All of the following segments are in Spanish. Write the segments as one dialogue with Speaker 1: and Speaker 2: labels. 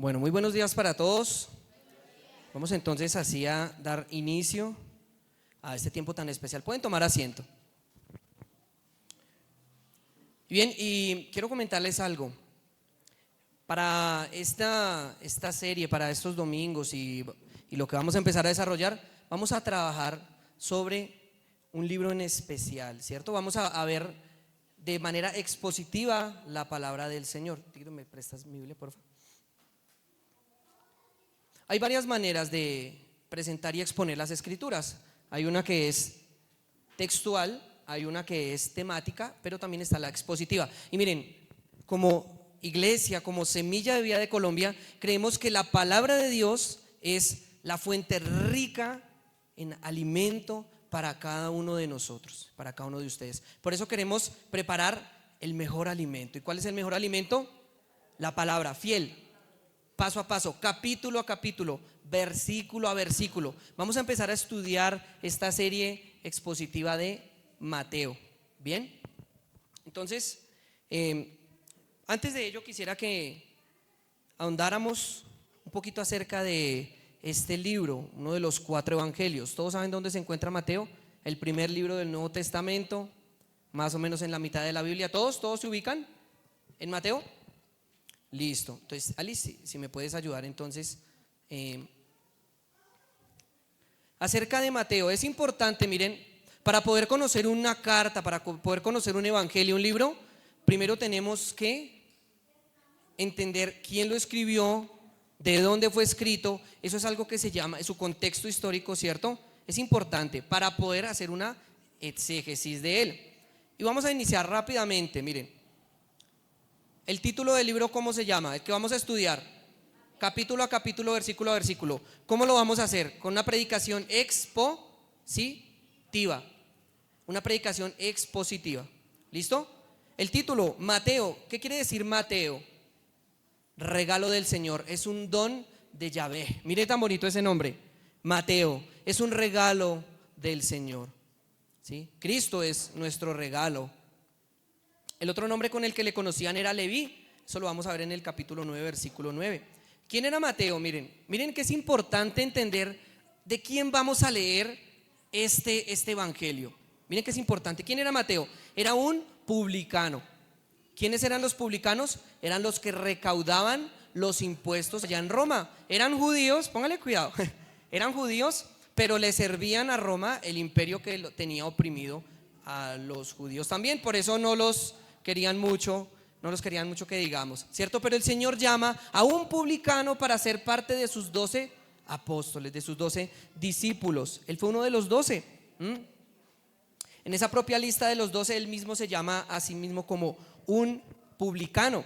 Speaker 1: Bueno, muy buenos días para todos. Vamos entonces así a dar inicio a este tiempo tan especial. Pueden tomar asiento. Bien, y quiero comentarles algo. Para esta serie, para estos domingos y lo que vamos a empezar a desarrollar, vamos a trabajar sobre un libro en especial, ¿cierto? Vamos a ver de manera expositiva la palabra del Señor. Tito, ¿me prestas mi Biblia, por favor? Hay varias maneras de presentar y exponer las escrituras. Hay una que es textual, hay una que es temática, pero también está la expositiva. Y miren, como iglesia, como Semilla de Vida de Colombia, creemos que la palabra de Dios es la fuente rica en alimento para cada uno de nosotros, para cada uno de ustedes. Por eso queremos preparar el mejor alimento. ¿Y cuál es el mejor alimento? La palabra, fiel, paso a paso, capítulo a capítulo, versículo a versículo. Vamos a empezar a estudiar esta serie expositiva de Mateo. Bien, entonces antes de ello quisiera que ahondáramos un poquito acerca de este libro, uno de los 4 evangelios. ¿Todos saben dónde se encuentra Mateo? El primer libro del Nuevo Testamento, más o menos en la mitad de la Biblia. ¿Todos se ubican en Mateo? Listo. Entonces, Alice, si me puedes ayudar entonces acerca de Mateo. Es importante, miren, para poder conocer una carta, para poder conocer un evangelio, un libro, primero tenemos que entender quién lo escribió, de dónde fue escrito. Eso es algo que se llama su contexto histórico, ¿cierto? Es importante para poder hacer una exégesis de él. Y vamos a iniciar rápidamente. Miren, el título del libro, ¿cómo se llama? El que vamos a estudiar, capítulo a capítulo, versículo a versículo. ¿Cómo lo vamos a hacer? Con una predicación expositiva. Una predicación expositiva. ¿Listo? El título, Mateo. ¿Qué quiere decir Mateo? Regalo del Señor. Es un don de Yahvé. Mire tan bonito ese nombre. Mateo. Es un regalo del Señor. ¿Sí? Cristo es nuestro regalo. El otro nombre con el que le conocían era Leví. Eso lo vamos a ver en el capítulo 9, versículo 9. ¿Quién era Mateo? Miren que es importante entender de quién vamos a leer este evangelio. Miren que es importante. ¿Quién era Mateo? Era un publicano. ¿Quiénes eran los publicanos? Eran los que recaudaban los impuestos allá en Roma. Eran judíos, póngale cuidado, eran judíos, pero le servían a Roma, el imperio que tenía oprimido a los judíos también. Por eso no los querían mucho que digamos, ¿cierto? Pero el Señor llama a un publicano para ser parte de sus 12 apóstoles, de sus 12 discípulos. Él fue uno de los 12. En esa propia lista de los 12, él mismo se llama a sí mismo como un publicano.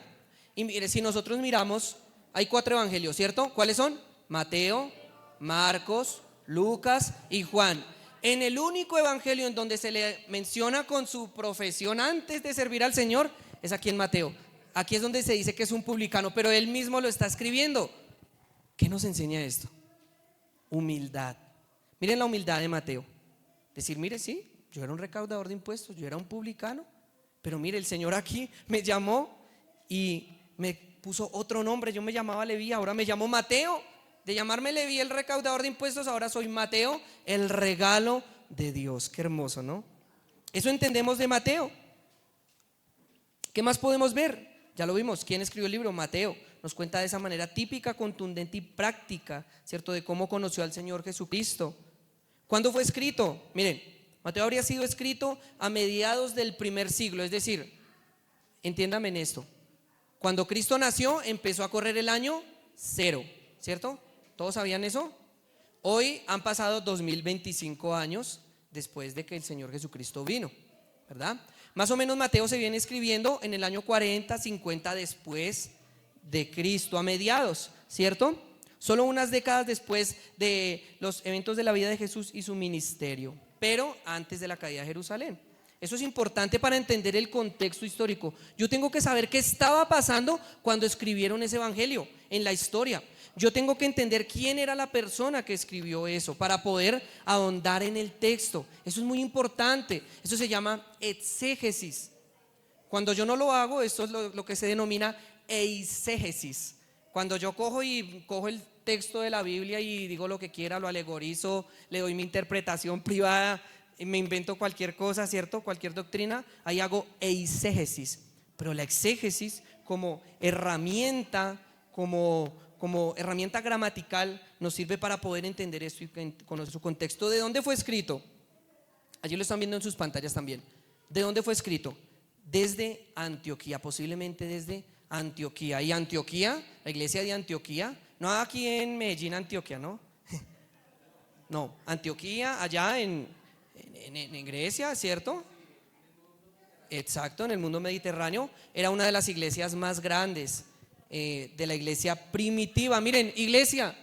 Speaker 1: Y mire, si nosotros miramos, hay 4 evangelios, ¿cierto? ¿Cuáles son? Mateo, Marcos, Lucas y Juan. En el único evangelio en donde se le menciona con su profesión antes de servir al Señor es aquí en Mateo. Aquí es donde se dice que es un publicano, pero él mismo lo está escribiendo. ¿Qué nos enseña esto? Humildad. Miren la humildad de Mateo. Decir, mire, sí, yo era un recaudador de impuestos, yo era un publicano, pero mire, el Señor aquí me llamó y me puso otro nombre. Yo me llamaba Leví, ahora me llamo Mateo. De llamarme Leví, el recaudador de impuestos, ahora soy Mateo, el regalo de Dios. Qué hermoso, ¿no? Eso entendemos de Mateo. ¿Qué más podemos ver? Ya lo vimos. ¿Quién escribió el libro? Mateo. Nos cuenta de esa manera típica, contundente y práctica, ¿cierto? De cómo conoció al Señor Jesucristo. ¿Cuándo fue escrito? Miren, Mateo habría sido escrito a mediados del primer siglo. Es decir, entiéndame en esto, cuando Cristo nació empezó a correr el año 0, ¿cierto? ¿Todos sabían eso? Hoy han pasado 2025 años después de que el Señor Jesucristo vino, ¿verdad? Más o menos Mateo se viene escribiendo en el año 40, 50 después de Cristo, a mediados, ¿cierto? Solo unas décadas después de los eventos de la vida de Jesús y su ministerio, pero antes de la caída de Jerusalén. Eso es importante para entender el contexto histórico. Yo tengo que saber qué estaba pasando cuando escribieron ese evangelio en la historia. Yo tengo que entender quién era la persona que escribió eso para poder ahondar en el texto. Eso es muy importante. Eso se llama exégesis. Cuando yo no lo hago, esto es lo que se denomina eisegesis. Cuando yo cojo el texto de la Biblia y digo lo que quiera, lo alegorizo, le doy mi interpretación privada, me invento cualquier cosa, ¿cierto? Cualquier doctrina, ahí hago eisegesis. Pero la exégesis como herramienta, como herramienta gramatical, nos sirve para poder entender esto y conocer su contexto. ¿De dónde fue escrito? Allí lo están viendo en sus pantallas también. ¿De dónde fue escrito? Desde Antioquía, posiblemente desde Antioquía. Y Antioquía, la iglesia de Antioquía, no aquí en Medellín, Antioquia, ¿no? No, Antioquía, allá en Grecia, ¿cierto? Exacto, en el mundo mediterráneo, era una de las iglesias más grandes de la iglesia primitiva. Miren, iglesia,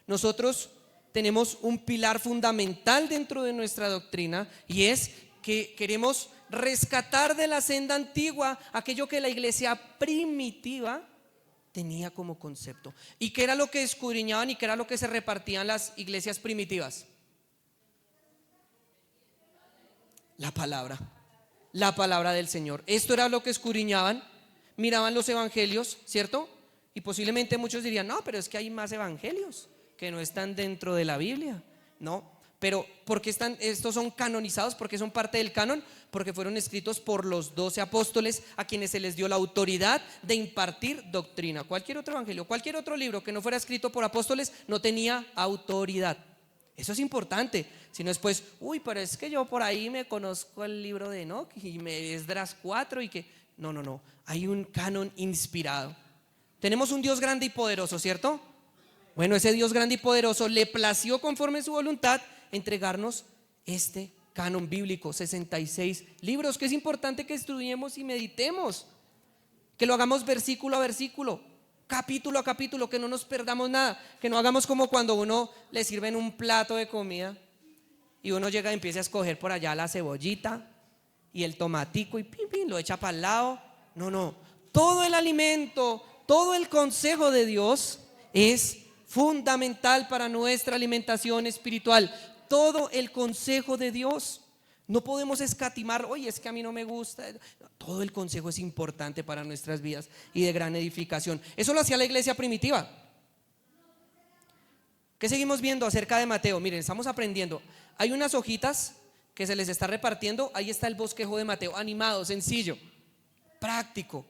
Speaker 1: nosotros tenemos un pilar fundamental dentro de nuestra doctrina y es que queremos rescatar de la senda antigua aquello que la iglesia primitiva tenía como concepto. ¿Y qué era lo que escudriñaban y qué era lo que se repartían las iglesias primitivas? La palabra del Señor. Esto era lo que escudriñaban, miraban los evangelios, ¿cierto? Y posiblemente muchos dirían, no, pero es que hay más evangelios que no están dentro de la Biblia. No, pero ¿por qué estos son canonizados? ¿Por qué son parte del canon? Porque fueron escritos por los 12 apóstoles a quienes se les dio la autoridad de impartir doctrina. Cualquier otro evangelio, cualquier otro libro que no fuera escrito por apóstoles no tenía autoridad. Eso es importante. Si no después, pero es que yo por ahí me conozco el libro de Enoch y me Esdras 4 y que no, hay un canon inspirado. Tenemos un Dios grande y poderoso, ¿cierto? Bueno, ese Dios grande y poderoso le plació conforme a su voluntad entregarnos este canon bíblico, 66 libros, que es importante que estudiemos y meditemos, que lo hagamos versículo a versículo, capítulo a capítulo, que no nos perdamos nada, que no hagamos como cuando uno le sirven un plato de comida y uno llega y empieza a escoger por allá la cebollita y el tomatico y pim, lo echa para el lado. No, todo el alimento, todo el consejo de Dios es fundamental para nuestra alimentación espiritual. Todo el consejo de Dios, no podemos escatimar, oye, es que a mí no me gusta. Todo el consejo es importante para nuestras vidas y de gran edificación. Eso lo hacía la iglesia primitiva. ¿Qué seguimos viendo acerca de Mateo? Miren, estamos aprendiendo. Hay unas hojitas que se les está repartiendo. Ahí está el bosquejo de Mateo, animado, sencillo, práctico.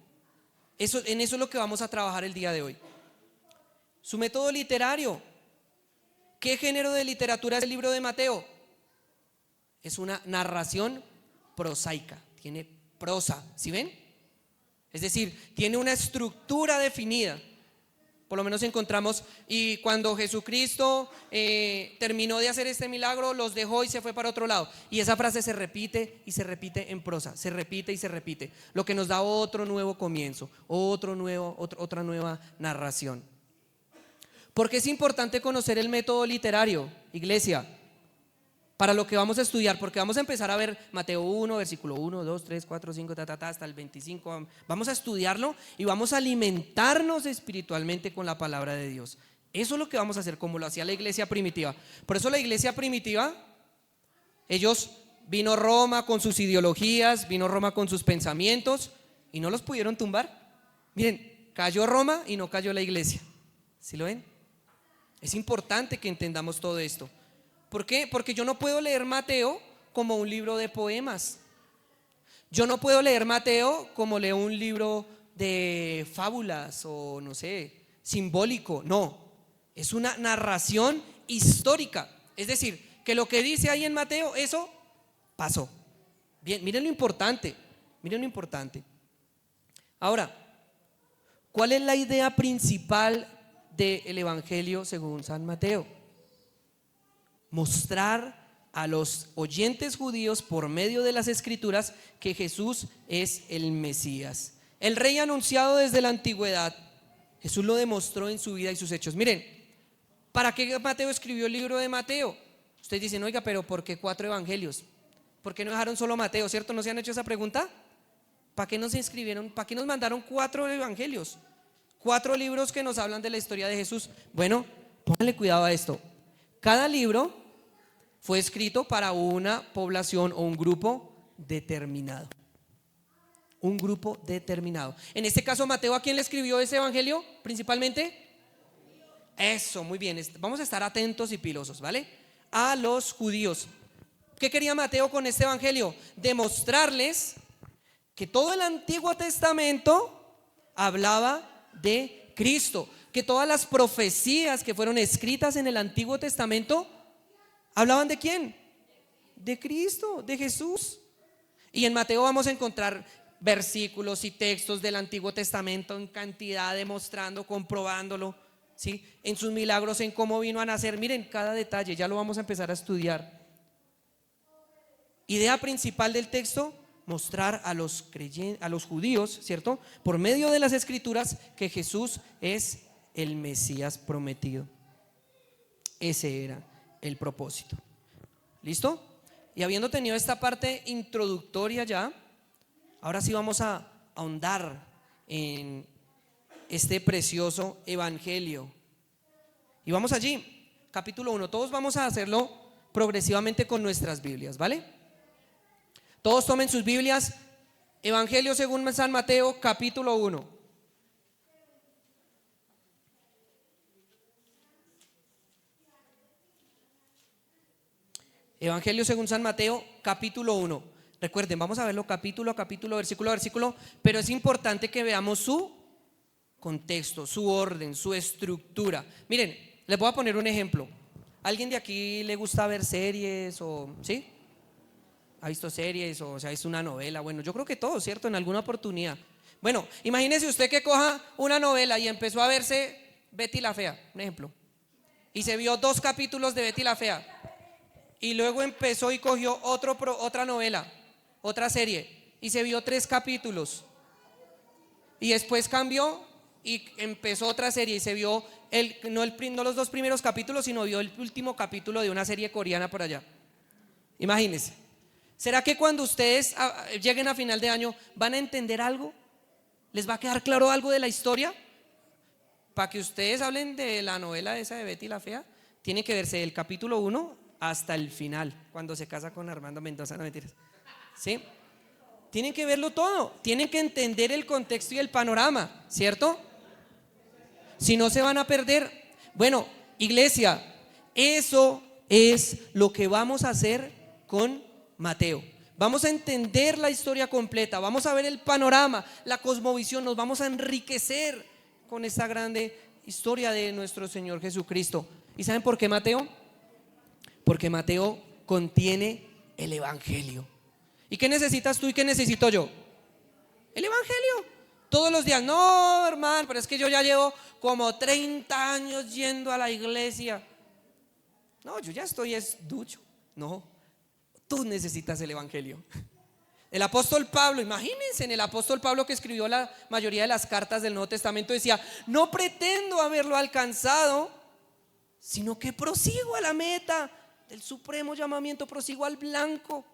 Speaker 1: En eso es lo que vamos a trabajar el día de hoy. Su método literario. ¿Qué género de literatura es el libro de Mateo? Es una narración prosaica, tiene prosa, ¿sí ven? Es decir, tiene una estructura definida. Por lo menos encontramos, y cuando Jesucristo terminó de hacer este milagro, los dejó y se fue para otro lado. Y esa frase se repite y se repite en prosa, se repite y se repite, lo que nos da otro nuevo comienzo, otra nueva narración. ¿Por qué es importante conocer el método literario, iglesia? Para lo que vamos a estudiar, porque vamos a empezar a ver Mateo 1, versículo 1, 2, 3, 4, 5, hasta el 25. Vamos a estudiarlo y vamos a alimentarnos espiritualmente con la palabra de Dios. Eso es lo que vamos a hacer, como lo hacía la iglesia primitiva. Por eso la iglesia primitiva, vino Roma con sus ideologías, vino Roma con sus pensamientos y no los pudieron tumbar. Miren, cayó Roma y no cayó la iglesia. ¿Sí lo ven? Es importante que entendamos todo esto. ¿Por qué? Porque yo no puedo leer Mateo como un libro de poemas. Yo no puedo leer Mateo como leo un libro de fábulas o no sé, simbólico. No, es una narración histórica. Es decir, que lo que dice ahí en Mateo, eso pasó. Bien, miren lo importante. Ahora, ¿cuál es la idea principal del Evangelio según San Mateo? Mostrar a los oyentes judíos por medio de las escrituras que Jesús es el Mesías, el rey anunciado desde la antigüedad. Jesús lo demostró en su vida y sus hechos. Miren, ¿para qué Mateo escribió el libro de Mateo? Ustedes dicen, oiga, pero ¿por qué 4 evangelios? ¿Por qué no dejaron solo Mateo? ¿Cierto? ¿No se han hecho esa pregunta? ¿Para qué nos inscribieron? ¿Para qué nos mandaron 4 evangelios? 4 libros que nos hablan de la historia de Jesús. Bueno, pónganle cuidado a esto. Cada libro fue escrito para una población o un grupo determinado. un grupo determinado. En este caso, Mateo, ¿a quién le escribió ese evangelio principalmente? Eso, muy bien, vamos a estar atentos y pilosos, ¿vale? A los judíos. ¿Qué quería Mateo con este evangelio? Demostrarles que todo el Antiguo Testamento hablaba de Cristo, que todas las profecías que fueron escritas en el Antiguo Testamento hablaban ¿de quién? De Cristo, de Jesús. Y en Mateo vamos a encontrar versículos y textos del Antiguo Testamento en cantidad, demostrando, comprobándolo, ¿sí? En sus milagros, en cómo vino a nacer. Miren cada detalle, ya lo vamos a empezar a estudiar. Idea principal del texto: mostrar a los judíos, ¿cierto?, por medio de las escrituras, que Jesús es el Mesías prometido. Ese era el propósito. ¿Listo? Y habiendo tenido esta parte introductoria ya, ahora sí vamos a ahondar en este precioso evangelio. Y vamos allí, capítulo 1. Todos vamos a hacerlo progresivamente con nuestras Biblias, ¿vale? Todos tomen sus Biblias. Evangelio según San Mateo, capítulo 1. Evangelio según San Mateo, capítulo 1. Recuerden, vamos a verlo capítulo a capítulo, versículo a versículo, pero es importante que veamos su contexto, su orden, su estructura. Miren, les voy a poner un ejemplo. ¿Alguien de aquí le gusta ver series o sí? ¿Ha visto series o sea, es una novela? Bueno, yo creo que todos, ¿cierto? En alguna oportunidad. Bueno, imagínese usted que coja una novela y empezó a verse Betty la Fea, un ejemplo, y se vio 2 capítulos de Betty la Fea, y luego empezó y cogió otra novela, otra serie, y se vio 3 capítulos, y después cambió y empezó otra serie y se vio no los 2 primeros capítulos, sino vio el último capítulo de una serie coreana por allá. Imagínense. ¿Será que cuando ustedes lleguen a final de año van a entender algo? ¿Les va a quedar claro algo de la historia? Para que ustedes hablen de la novela esa de Betty la Fea, tienen que verse del capítulo 1 hasta el final, cuando se casa con Armando Mendoza, no mentiras, ¿sí? Tienen que verlo todo, tienen que entender el contexto y el panorama, ¿cierto? Si no, se van a perder. Bueno, iglesia, eso es lo que vamos a hacer con Mateo. Vamos a entender la historia completa, vamos a ver el panorama, la cosmovisión, nos vamos a enriquecer con esta grande historia de nuestro Señor Jesucristo. ¿Y saben por qué Mateo? Porque Mateo contiene el evangelio. ¿Y qué necesitas tú y qué necesito yo? El evangelio. Todos los días, no, hermano, pero es que yo ya llevo como 30 años yendo a la iglesia. No, yo ya estoy ducho. No, tú necesitas el evangelio. El apóstol Pablo, imagínense, en el apóstol Pablo, que escribió la mayoría de las cartas del Nuevo Testamento, decía: no pretendo haberlo alcanzado, sino que prosigo a la meta del supremo llamamiento, prosigo al blanco.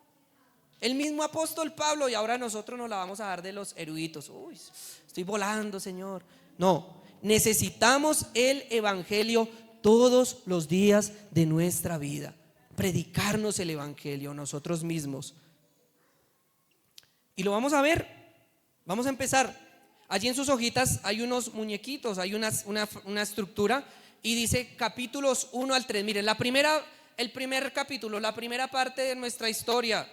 Speaker 1: El mismo apóstol Pablo. Y ahora nosotros nos la vamos a dar de los eruditos. Uy, estoy volando, Señor. No, necesitamos el evangelio todos los días de nuestra vida. Predicarnos el evangelio nosotros mismos. Y lo vamos a ver. Vamos a empezar. Allí en sus hojitas hay unos muñequitos, hay una estructura, y dice capítulos 1 al 3. Miren, el primer capítulo, la primera parte de nuestra historia,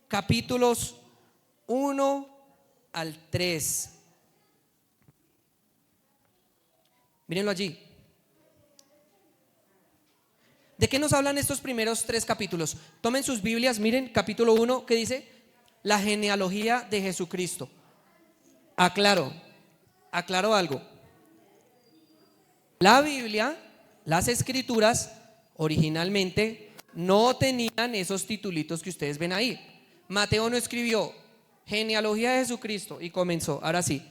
Speaker 1: capítulos 1 al 3. Mírenlo allí. ¿De qué nos hablan estos primeros 3 capítulos? Tomen sus Biblias, miren, capítulo 1, ¿qué dice? La genealogía de Jesucristo. Aclaro algo. La Biblia, las escrituras, originalmente no tenían esos titulitos que ustedes ven ahí. Mateo no escribió genealogía de Jesucristo y comenzó, ahora sí,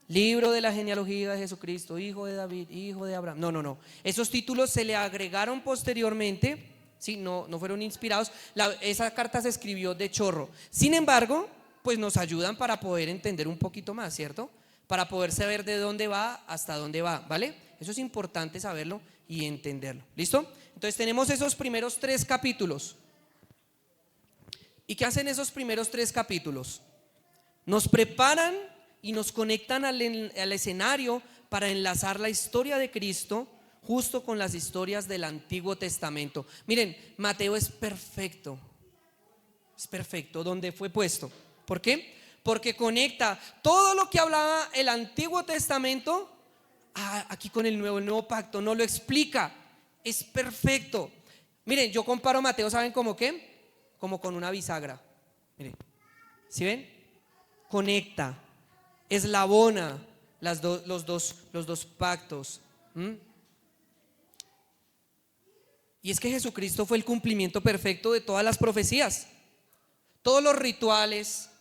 Speaker 1: libro de la genealogía de Jesucristo, hijo de David, hijo de Abraham. No. Esos títulos se le agregaron posteriormente, ¿sí? No fueron inspirados. Esa carta se escribió de chorro. Sin embargo, pues nos ayudan para poder entender un poquito más, ¿cierto? Para poder saber de dónde va hasta dónde va, ¿vale? Eso es importante saberlo y entenderlo. ¿Listo? Entonces tenemos esos primeros 3 capítulos. ¿Y qué hacen esos primeros 3 capítulos? Nos preparan y nos conectan al escenario para enlazar la historia de Cristo justo con las historias del Antiguo Testamento. Miren, Mateo es perfecto donde fue puesto. ¿Por qué? Porque conecta todo lo que hablaba el Antiguo Testamento aquí con el nuevo pacto, no lo explica, es perfecto. Miren, yo comparo Mateo, ¿saben cómo qué? Como con una bisagra. Miren, ¿sí ven? Conecta, eslabona los dos pactos. Y es que Jesucristo fue el cumplimiento perfecto de todas las profecías, todos los rituales,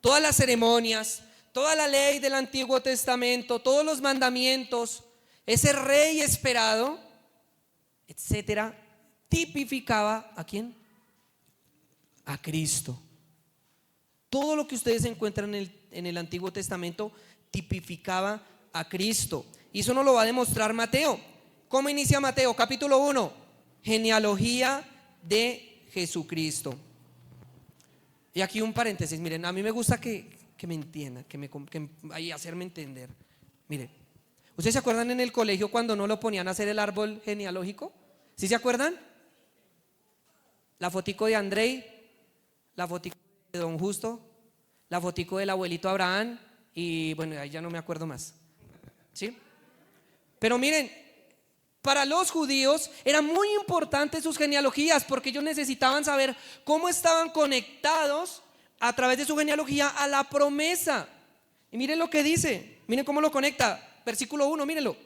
Speaker 1: todas las ceremonias, toda la ley del Antiguo Testamento, todos los mandamientos. Ese rey esperado, etcétera, tipificaba ¿a quién? A Cristo. Todo lo que ustedes encuentran en el Antiguo Testamento tipificaba a Cristo. Y eso nos lo va a demostrar Mateo. ¿Cómo inicia Mateo? Capítulo 1, genealogía de Jesucristo. Y aquí un paréntesis, miren, a mí me gusta que me entiendan, ahí hacerme entender. Miren, ¿ustedes se acuerdan en el colegio cuando no lo ponían a hacer el árbol genealógico? ¿Sí se acuerdan? La fotico de Andrei, la fotico de Don Justo, la fotico del abuelito Abraham y bueno, ahí ya no me acuerdo más. ¿Sí? Pero miren, para los judíos era muy importante sus genealogías porque ellos necesitaban saber cómo estaban conectados a través de su genealogía a la promesa. Y miren lo que dice, miren cómo lo conecta. Versículo 1, mírenlo.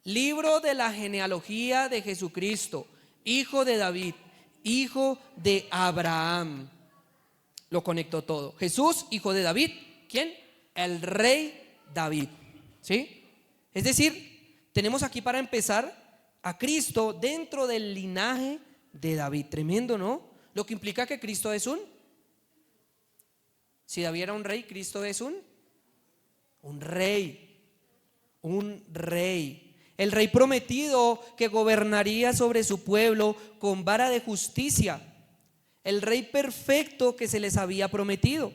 Speaker 1: Libro de la genealogía de Jesucristo, hijo de David, hijo de Abraham. Lo conectó todo. Jesús, hijo de David. ¿Quién? El rey David. ¿Sí? Es decir, tenemos aquí para empezar a Cristo dentro del linaje de David. Tremendo, ¿no? Lo que implica que Cristo es si David era un rey, Cristo es un rey. Un rey. El rey prometido que gobernaría sobre su pueblo con vara de justicia. El rey perfecto que se les había prometido.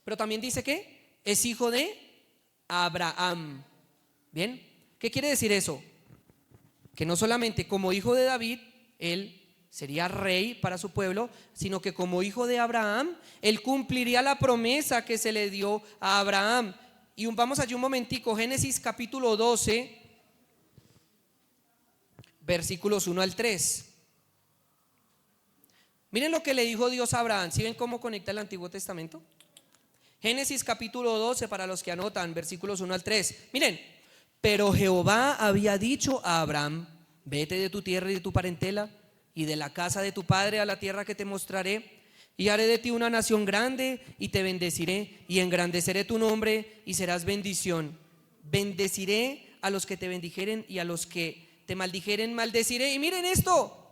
Speaker 1: Pero también dice que es hijo de Abraham. ¿Bien? ¿Qué quiere decir eso? Que no solamente como hijo de David, él sería rey para su pueblo, sino que como hijo de Abraham, él cumpliría la promesa que se le dio a Abraham. Y vamos allí un momentico, Génesis capítulo 12, versículos 1 al 3. Miren lo que le dijo Dios a Abraham. ¿Sí ven cómo conecta el Antiguo Testamento? Génesis capítulo 12, para los que anotan, versículos 1 al 3. Miren, pero Jehová había dicho a Abraham: vete de tu tierra y de tu parentela y de la casa de tu padre a la tierra que te mostraré, y haré de ti una nación grande y te bendeciré y engrandeceré tu nombre y serás bendición. Bendeciré a los que te bendijeren y a los que te maldijeren maldeciré. Y miren esto,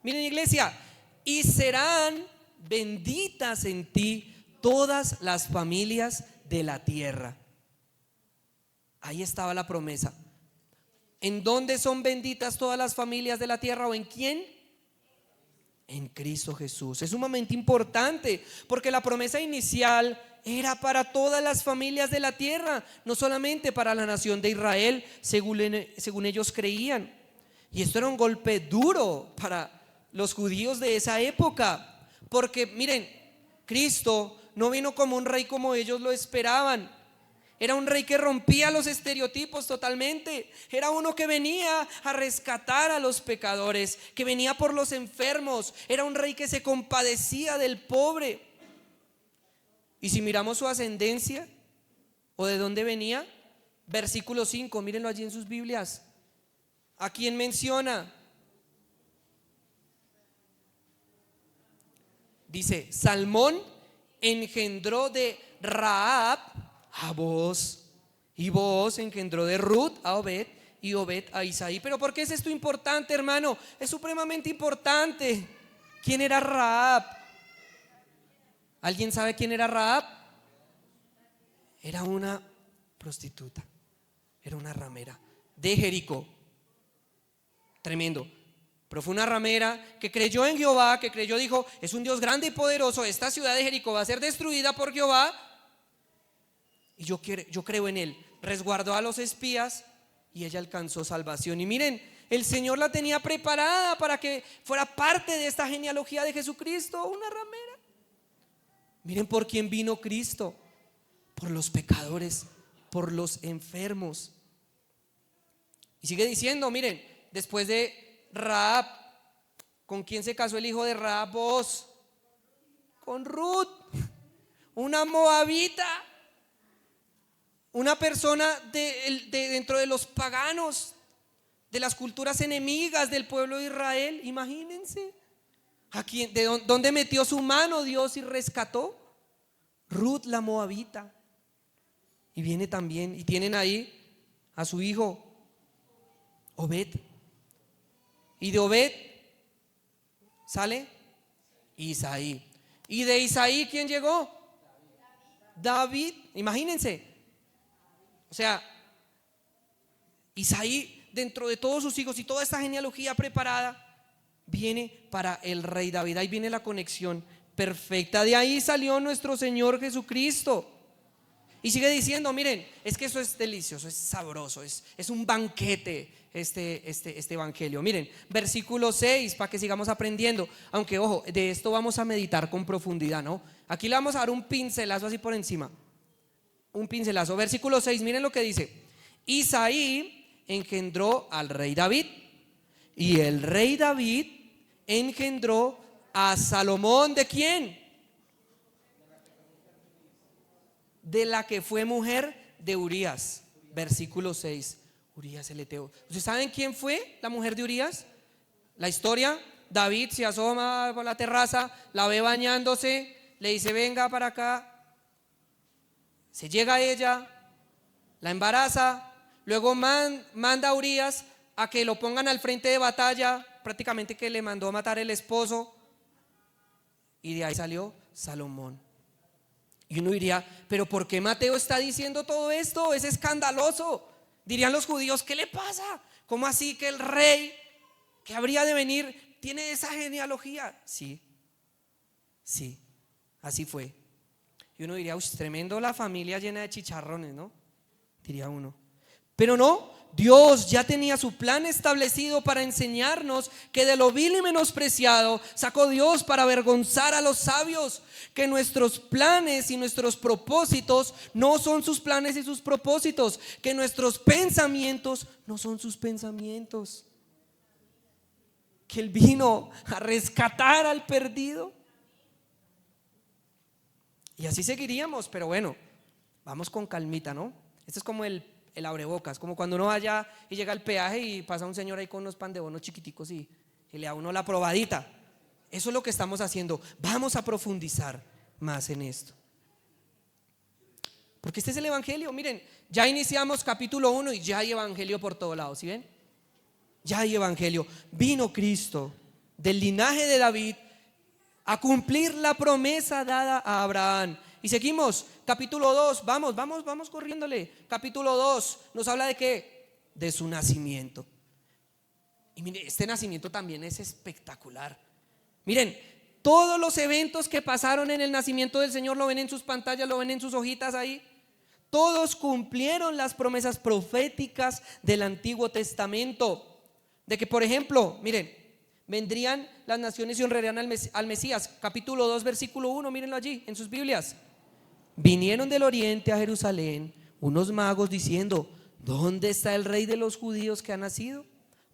Speaker 1: miren iglesia, y serán benditas en ti todas las familias de la tierra. Ahí estaba la promesa. ¿En dónde son benditas todas las familias de la tierra o en quién? En Cristo Jesús. Es sumamente importante porque la promesa inicial era para todas las familias de la tierra, no solamente para la nación de Israel, según ellos creían. Y esto era un golpe duro para los judíos de esa época, porque miren, Cristo no vino como un rey como ellos lo esperaban. Era un rey que rompía los estereotipos totalmente. Era uno que venía a rescatar a los pecadores, que venía por los enfermos. Era un rey que se compadecía del pobre. Y si miramos su ascendencia o de dónde venía, versículo 5, mírenlo allí en sus Biblias. ¿A quién menciona? Dice: Salmón engendró de Rahab a Booz, y Booz engendró de Ruth a Obed, y Obed a Isaí. Pero ¿por qué es esto importante, hermano? Es supremamente importante. ¿Quién era Rahab? ¿Alguien sabe quién era Rahab? Era una prostituta, era una ramera de Jericó. Tremendo. Pero fue una ramera que creyó en Jehová, que creyó, dijo: es un Dios grande y poderoso, esta ciudad de Jericó va a ser destruida por Jehová. y yo creo en él. Resguardó a los espías y ella alcanzó salvación. Y miren, el Señor la tenía preparada para que fuera parte de esta genealogía de Jesucristo, una ramera. Miren por quién vino Cristo: por los pecadores, por los enfermos. Y sigue diciendo, miren, después de Rahab, ¿con quién se casó el hijo de Rahab? Vos. Con Ruth, una moabita, una persona dentro de los paganos, de las culturas enemigas del pueblo de Israel. Imagínense dónde metió su mano Dios y rescató. Ruth la moabita. Y viene también, y tienen ahí a su hijo Obed. Y de Obed sale Isaí. Y de Isaí, ¿quién llegó? David. Imagínense. O sea, Isaí, dentro de todos sus hijos y toda esta genealogía preparada, viene para el rey David. Ahí viene la conexión perfecta. De ahí salió nuestro Señor Jesucristo. Y sigue diciendo, miren, es que eso es delicioso, es sabroso, es un banquete este evangelio. Miren, versículo 6, para que sigamos aprendiendo. Aunque ojo, de esto vamos a meditar con profundidad, ¿no? Aquí le vamos a dar un pincelazo así por encima. Un pincelazo. Versículo 6, miren lo que dice: Isaí engendró al rey David, y el rey David engendró a Salomón. ¿De quién? De la que fue mujer de Urías. Versículo 6, Urías el Eteo. ¿Ustedes saben quién fue la mujer de Urías? La historia: David se asoma por la terraza, la ve bañándose, le dice venga para acá. Se llega a ella, la embaraza, luego manda a Urías a que lo pongan al frente de batalla, prácticamente que le mandó a matar el esposo, y de ahí salió Salomón. Y uno diría, pero ¿por qué Mateo está diciendo todo esto? Es escandaloso. Dirían los judíos, ¿qué le pasa? ¿Cómo así que el rey que habría de venir tiene esa genealogía? Sí, así fue. Y uno diría, tremendo la familia llena de chicharrones, ¿no? Diría uno. Pero no, Dios ya tenía su plan establecido para enseñarnos que de lo vil y menospreciado sacó Dios para avergonzar a los sabios, que nuestros planes y nuestros propósitos no son sus planes y sus propósitos, que nuestros pensamientos no son sus pensamientos, que Él vino a rescatar al perdido. Y así seguiríamos, pero bueno, vamos con calmita, ¿no? Esto es como el abrebocas, como cuando uno vaya y llega al peaje y pasa un señor ahí con unos pan de bono chiquiticos y le da a uno la probadita. Eso es lo que estamos haciendo. Vamos a profundizar más en esto, porque este es el evangelio. Miren, ya iniciamos capítulo 1 y ya hay evangelio por todos lados, ¿sí ven? Ya hay evangelio. Vino Cristo del linaje de David a cumplir la promesa dada a Abraham. Y seguimos, capítulo 2, vamos corriéndole. Capítulo 2 nos habla de ¿qué? De su nacimiento. Y mire, este nacimiento también es espectacular. Miren, todos los eventos que pasaron en el nacimiento del Señor lo ven en sus pantallas, lo ven en sus hojitas ahí. Todos cumplieron las promesas proféticas del Antiguo Testamento. De que, por ejemplo, miren, vendrían las naciones y honrarían al Mesías. Capítulo 2, versículo 1, mírenlo allí en sus Biblias. Vinieron del oriente a Jerusalén unos magos diciendo: ¿dónde está el rey de los judíos que ha nacido?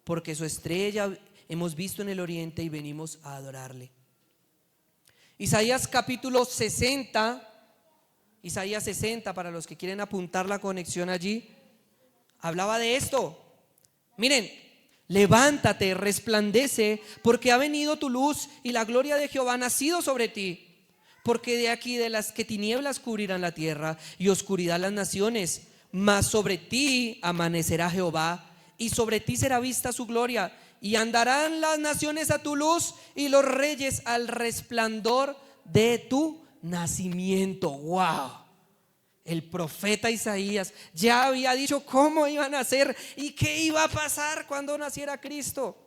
Speaker 1: Porque su estrella hemos visto en el oriente y venimos a adorarle. Isaías capítulo 60, Isaías 60, para los que quieren apuntar la conexión allí, hablaba de esto. Miren: levántate, resplandece, porque ha venido tu luz y la gloria de Jehová ha nacido sobre ti. Porque de aquí de las que tinieblas cubrirán la tierra y oscuridad las naciones, mas sobre ti amanecerá Jehová y sobre ti será vista su gloria. Y andarán las naciones a tu luz y los reyes al resplandor de tu nacimiento. ¡Wow! El profeta Isaías ya había dicho cómo iba a nacer y qué iba a pasar cuando naciera Cristo.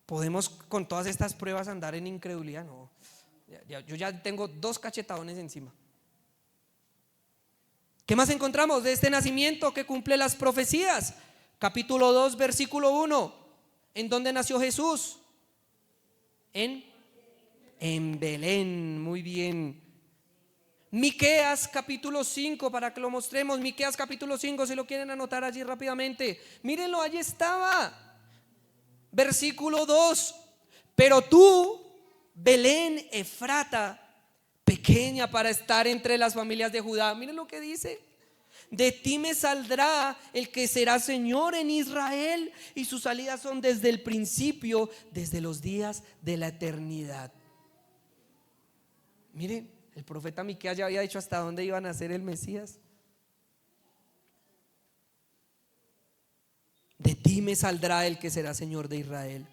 Speaker 1: ¿Podemos con todas estas pruebas andar en incredulidad? No. Yo ya tengo 2 cachetadones encima. ¿Qué más encontramos de este nacimiento que cumple las profecías? Capítulo 2, versículo 1. ¿En dónde nació Jesús? En Belén. Muy bien. Miqueas capítulo 5, para que lo mostremos. Miqueas capítulo 5, si lo quieren anotar allí rápidamente. Mírenlo, allí estaba. Versículo 2. Pero tú, Belén Efrata, pequeña para estar entre las familias de Judá. Miren lo que dice: de ti me saldrá el que será Señor en Israel, y sus salidas son desde el principio, desde los días de la eternidad. Miren, el profeta Miqueas ya había dicho hasta dónde iba a nacer el Mesías. De ti me saldrá el que será Señor de Israel.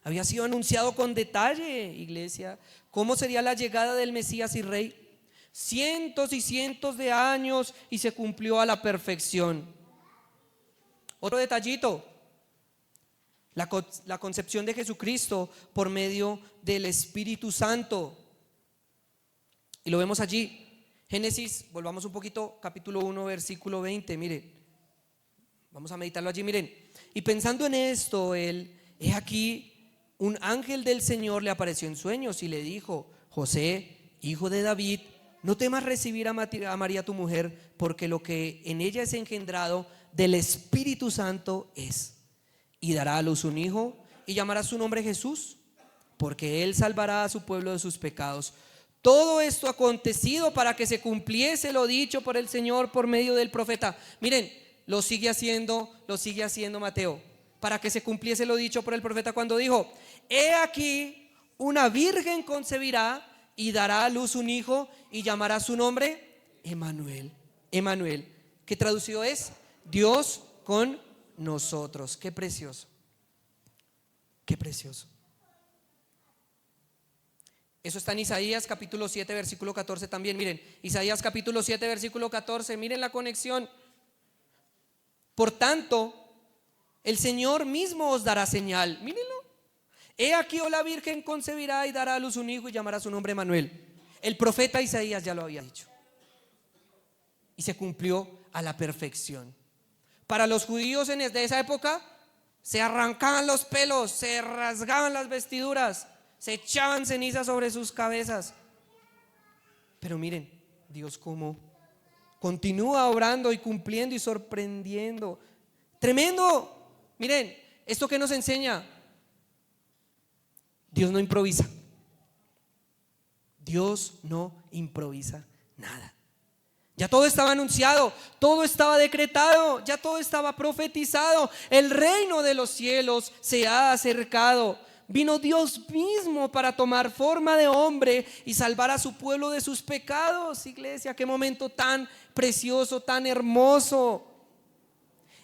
Speaker 1: Había sido anunciado con detalle, iglesia, cómo sería la llegada del Mesías y Rey. Cientos y cientos de años y se cumplió a la perfección. Otro detallito: la concepción de Jesucristo por medio del Espíritu Santo. Y lo vemos allí. Génesis, volvamos un poquito, capítulo 1, versículo 20. Mire, vamos a meditarlo allí. Miren: y pensando en esto, he aquí, un ángel del Señor le apareció en sueños y le dijo: José, hijo de David, no temas recibir a María tu mujer, porque lo que en ella es engendrado del Espíritu Santo es. Y dará a luz un hijo y llamará su nombre Jesús, porque él salvará a su pueblo de sus pecados. Todo esto ha acontecido para que se cumpliese lo dicho por el Señor por medio del profeta. Miren, lo sigue haciendo Mateo. Para que se cumpliese lo dicho por el profeta cuando dijo: he aquí, una virgen concebirá y dará a luz un hijo y llamará su nombre Emmanuel. Emmanuel, que traducido es Dios con nosotros. Qué precioso, qué precioso. Eso está en Isaías capítulo 7 versículo 14 también. Miren, Isaías capítulo 7 versículo 14. Miren la conexión. Por tanto, el Señor mismo os dará señal. Mírenlo. He aquí, la virgen concebirá y dará a luz un hijo y llamará su nombre Emmanuel. El profeta Isaías ya lo había dicho y se cumplió a la perfección. Para los judíos de esa época, se arrancaban los pelos, se rasgaban las vestiduras, se echaban ceniza sobre sus cabezas. Pero miren, Dios cómo continúa obrando y cumpliendo y sorprendiendo. Tremendo. Miren, esto que nos enseña: Dios no improvisa. Dios no improvisa nada. Ya todo estaba anunciado, todo estaba decretado, ya todo estaba profetizado. El reino de los cielos se ha acercado. Vino Dios mismo para tomar forma de hombre y salvar a su pueblo de sus pecados. Iglesia, qué momento tan precioso, tan hermoso.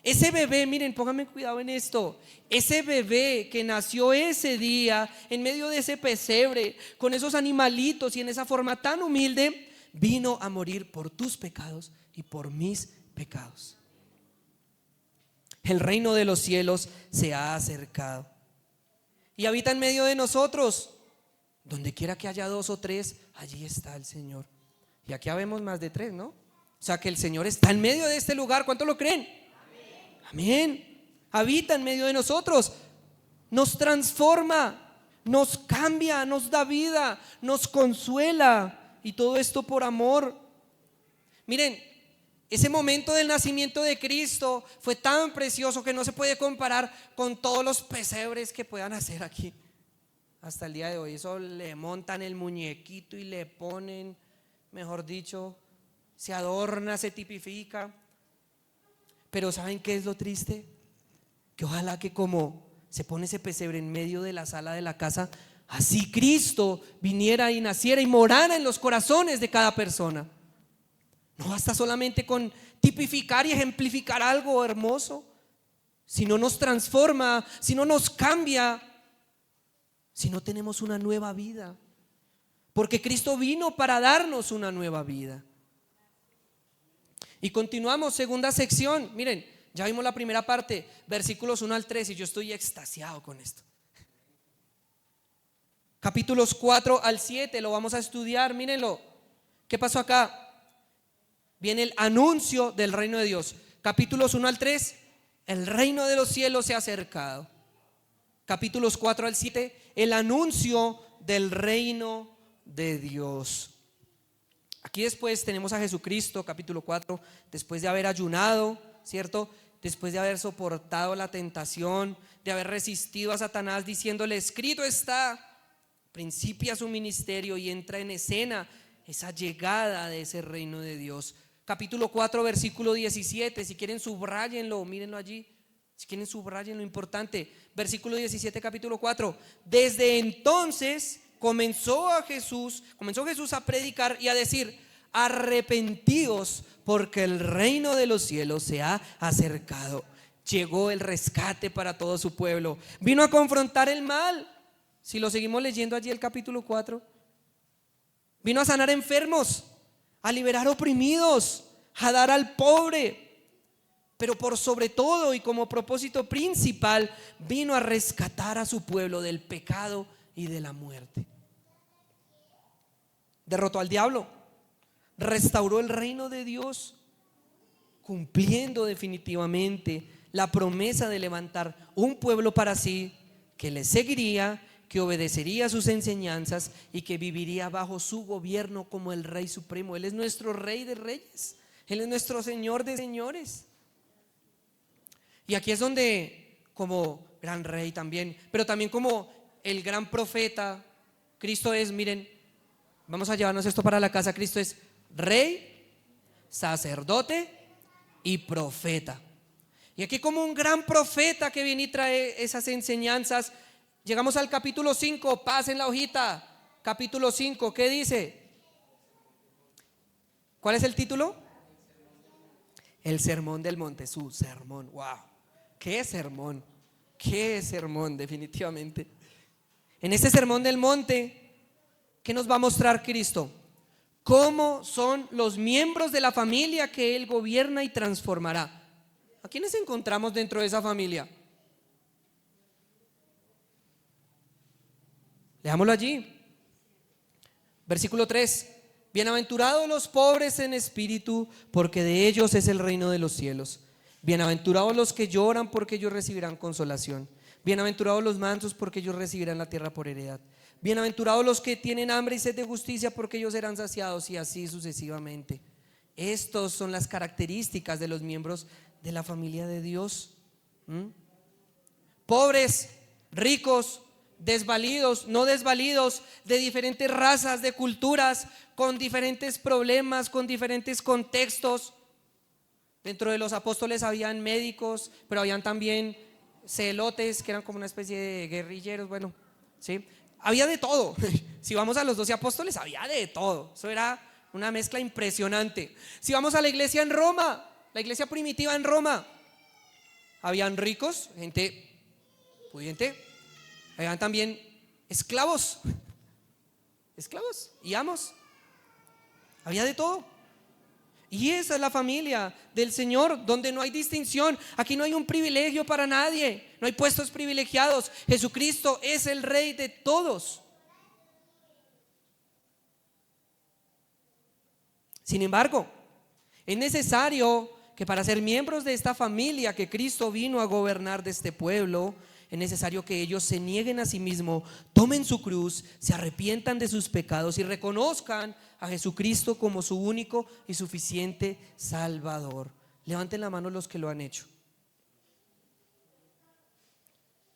Speaker 1: Ese bebé, miren, pónganme cuidado en esto. Ese bebé que nació ese día en medio de ese pesebre, con esos animalitos y en esa forma tan humilde, vino a morir por tus pecados y por mis pecados. El reino de los cielos se ha acercado y habita en medio de nosotros. Donde quiera que haya 2 o 3, allí está el Señor. Y aquí habemos más de 3, ¿no? O sea que el Señor está en medio de este lugar. ¿Cuántos lo creen? Amén. Habita en medio de nosotros, nos transforma, nos cambia, nos da vida, nos consuela, y todo esto por amor. Miren, ese momento del nacimiento de Cristo fue tan precioso que no se puede comparar con todos los pesebres que puedan hacer aquí hasta el día de hoy. Eso le montan el muñequito y le ponen, mejor dicho, se adorna, se tipifica. Pero ¿saben qué es lo triste? Que ojalá que como se pone ese pesebre en medio de la sala de la casa, así Cristo viniera y naciera y morara en los corazones de cada persona. No basta solamente con tipificar y ejemplificar algo hermoso, si no nos transforma, si no nos cambia, si no tenemos una nueva vida. Porque Cristo vino para darnos una nueva vida. Y continuamos, segunda sección. Miren, ya vimos la primera parte, versículos 1 al 3, y yo estoy extasiado con esto. Capítulos 4 al 7, lo vamos a estudiar, mírenlo. ¿Qué pasó acá? Viene el anuncio del reino de Dios. Capítulos 1 al 3, el reino de los cielos se ha acercado. Capítulos 4 al 7, el anuncio del reino de Dios. Aquí después tenemos a Jesucristo, capítulo 4, después de haber ayunado, ¿cierto? Después de haber soportado la tentación, de haber resistido a Satanás diciéndole, escrito está, principia su ministerio y entra en escena esa llegada de ese reino de Dios. Capítulo 4, versículo 17, si quieren subrayenlo, mírenlo allí. Si quieren subrayen lo importante. Versículo 17, capítulo 4. Desde entonces comenzó Jesús a predicar y a decir, arrepentíos porque el reino de los cielos se ha acercado. Llegó el rescate para todo su pueblo. Vino a confrontar el mal. Si lo seguimos leyendo allí el capítulo 4. Vino a sanar enfermos, a liberar oprimidos, a dar al pobre. Pero por sobre todo y como propósito principal, vino a rescatar a su pueblo del pecado y de la muerte. Derrotó al diablo, restauró el reino de Dios, cumpliendo definitivamente la promesa de levantar un pueblo para sí, que le seguiría, que obedecería sus enseñanzas y que viviría bajo su gobierno como el Rey Supremo. Él es nuestro Rey de Reyes, Él es nuestro Señor de Señores. Y aquí es donde, como gran rey también, pero también como el gran profeta, Cristo es, miren, vamos a llevarnos esto para la casa, Cristo es rey, sacerdote y profeta. Y aquí como un gran profeta que viene y trae esas enseñanzas, llegamos al capítulo 5, pasen la hojita, capítulo 5, ¿qué dice? ¿Cuál es el título? El sermón del monte, su sermón, wow. Qué sermón, definitivamente. En este sermón del monte, ¿qué nos va a mostrar Cristo? ¿Cómo son los miembros de la familia que Él gobierna y transformará? ¿A quiénes encontramos dentro de esa familia? Leámoslo allí. Versículo 3. Bienaventurados los pobres en espíritu, porque de ellos es el reino de los cielos. Bienaventurados los que lloran, porque ellos recibirán consolación. Bienaventurados los mansos, porque ellos recibirán la tierra por heredad. Bienaventurados los que tienen hambre y sed de justicia, porque ellos serán saciados, y así sucesivamente. Estas son las características de los miembros de la familia de Dios. Pobres, ricos, desvalidos, no desvalidos, de diferentes razas, de culturas, con diferentes problemas, con diferentes contextos. Dentro de los apóstoles habían médicos, pero habían también celotes, que eran como una especie de guerrilleros, bueno, ¿sí? Había de todo. Si vamos a los 12 apóstoles, había de todo. Eso era una mezcla impresionante. Si vamos a la iglesia en Roma, la iglesia primitiva en Roma, habían ricos, gente pudiente, habían también esclavos y amos. Había de todo. Y esa es la familia del Señor, donde no hay distinción. Aquí no hay un privilegio para nadie, no hay puestos privilegiados. Jesucristo es el Rey de todos. Sin embargo, es necesario que para ser miembros de esta familia que Cristo vino a gobernar de este pueblo, es necesario que ellos se nieguen a sí mismos, tomen su cruz, se arrepientan de sus pecados y reconozcan a Jesucristo como su único y suficiente Salvador. Levanten la mano los que lo han hecho.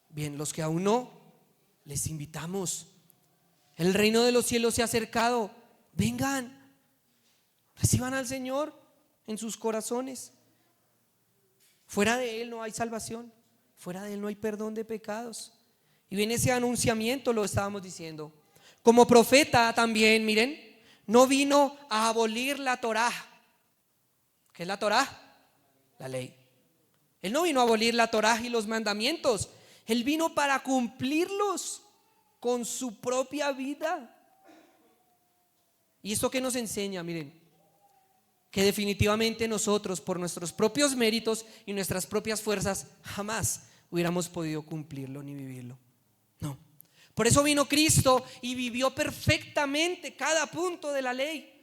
Speaker 1: Bien, los que aún no, les invitamos. El reino de los cielos se ha acercado. Vengan, reciban al Señor en sus corazones. Fuera de Él no hay salvación. Fuera de Él no hay perdón de pecados. Y viene ese anunciamiento, lo estábamos diciendo. Como profeta también, miren, no vino a abolir la Torá. ¿Qué es la Torá? La ley. Él no vino a abolir la Torá y los mandamientos. Él vino para cumplirlos con su propia vida. ¿Y esto qué nos enseña? Miren, que definitivamente nosotros, por nuestros propios méritos y nuestras propias fuerzas, jamás hubiéramos podido cumplirlo ni vivirlo. No. Por eso vino Cristo y vivió perfectamente cada punto de la ley,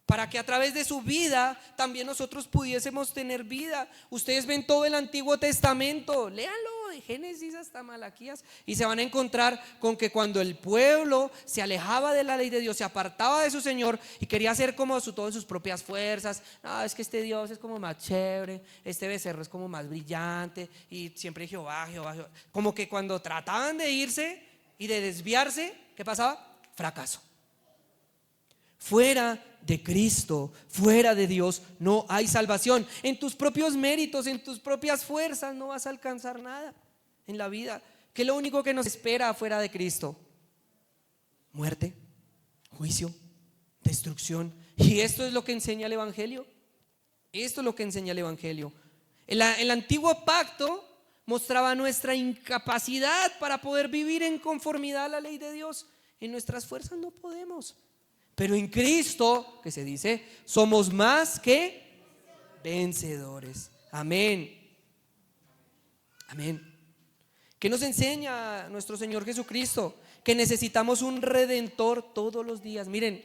Speaker 1: para que a través de su vida también nosotros pudiésemos tener vida. Ustedes ven todo el Antiguo Testamento, léanlo de Génesis hasta Malaquías, y se van a encontrar con que cuando el pueblo se alejaba de la ley de Dios, se apartaba de su Señor y quería hacer como todas sus propias fuerzas. No, es que este Dios es como más chévere, este becerro es como más brillante, y siempre Jehová, Jehová, Jehová. Como que cuando trataban de irse y de desviarse, ¿qué pasaba? Fracaso. Fuera de Cristo, fuera de Dios, no hay salvación. En tus propios méritos, en tus propias fuerzas, no vas a alcanzar nada en la vida. ¿Qué es lo único que nos espera fuera de Cristo? Muerte, juicio, destrucción. Y esto es lo que enseña el Evangelio. Esto es lo que enseña el Evangelio. El antiguo pacto mostraba nuestra incapacidad para poder vivir en conformidad a la ley de Dios. En nuestras fuerzas no podemos. Pero en Cristo, que se dice, somos más que vencedores. Amén. Amén. ¿Qué nos enseña nuestro Señor Jesucristo? Que necesitamos un redentor todos los días. Miren,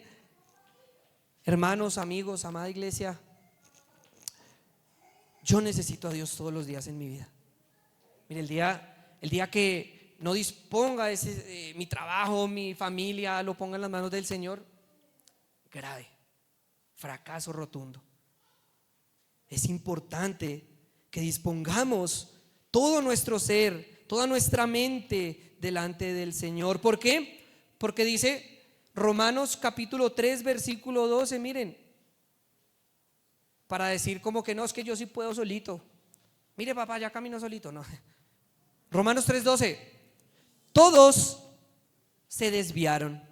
Speaker 1: hermanos, amigos, amada iglesia, yo necesito a Dios todos los días en mi vida. Mire, el día que no disponga mi trabajo, mi familia, lo ponga en las manos del Señor, grave, fracaso rotundo. Es importante que dispongamos todo nuestro ser, toda nuestra mente delante del Señor. ¿Por qué? Porque dice Romanos capítulo 3 versículo 12, miren, para decir como que no, es que yo sí puedo solito. Mire, papá, ya camino solito. No. Romanos 3:12, todos se desviaron,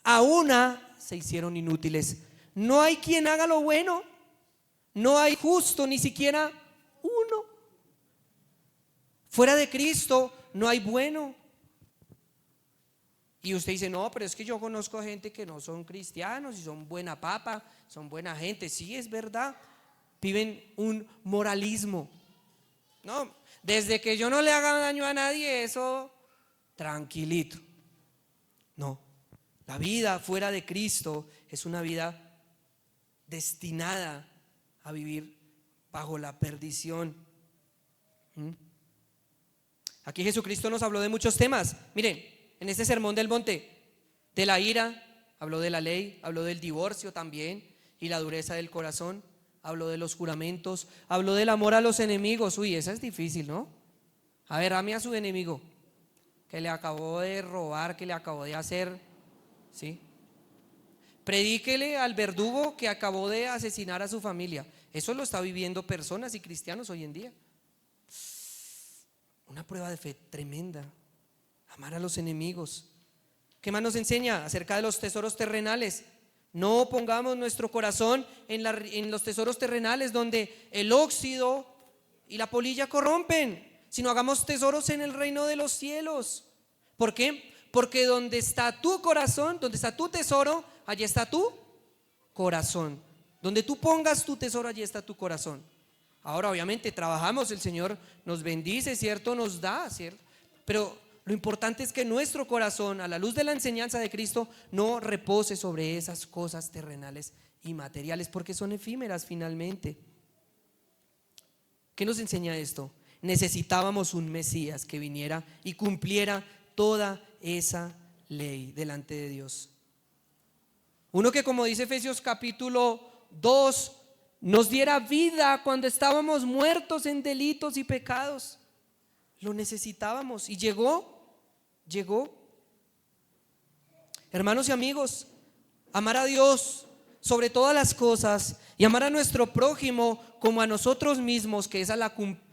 Speaker 1: a una se hicieron inútiles. No hay quien haga lo bueno, no hay justo, ni siquiera uno. Fuera de Cristo no hay bueno. Y usted dice, no, pero es que yo conozco gente que no son cristianos y son buena papa, son buena gente. Sí, es verdad, viven un moralismo. No, desde que yo no le haga daño a nadie, eso tranquilito. No, la vida fuera de Cristo es una vida destinada a vivir bajo la perdición. Aquí Jesucristo nos habló de muchos temas. Miren, en este sermón del monte, de la ira, habló de la ley, habló del divorcio también y la dureza del corazón, habló de los juramentos, habló del amor a los enemigos. Uy, esa es difícil, ¿no? A ver, ame a su enemigo que le acabó de robar, que le acabó de hacer, ¿sí? Predíquele al verdugo que acabó de asesinar a su familia. Eso lo está viviendo personas y cristianos hoy en día. Una prueba de fe tremenda. Amar a los enemigos. ¿Qué más nos enseña acerca de los tesoros terrenales? No pongamos nuestro corazón en los tesoros terrenales donde el óxido y la polilla corrompen, sino hagamos tesoros en el reino de los cielos. ¿Por qué? Porque donde está tu corazón, donde está tu tesoro, allí está tu corazón. Donde tú pongas tu tesoro, allí está tu corazón. Ahora obviamente trabajamos, el Señor nos bendice, ¿cierto? Nos da, ¿cierto? Pero lo importante es que nuestro corazón, a la luz de la enseñanza de Cristo, no repose sobre esas cosas terrenales y materiales, porque son efímeras finalmente. ¿Qué nos enseña esto? Necesitábamos un Mesías que viniera y cumpliera toda esa ley delante de Dios. Uno que, como dice Efesios capítulo 2, nos diera vida cuando estábamos muertos en delitos y pecados. Lo necesitábamos y llegó. Hermanos y amigos, amar a Dios sobre todas las cosas y amar a nuestro prójimo como a nosotros mismos, que es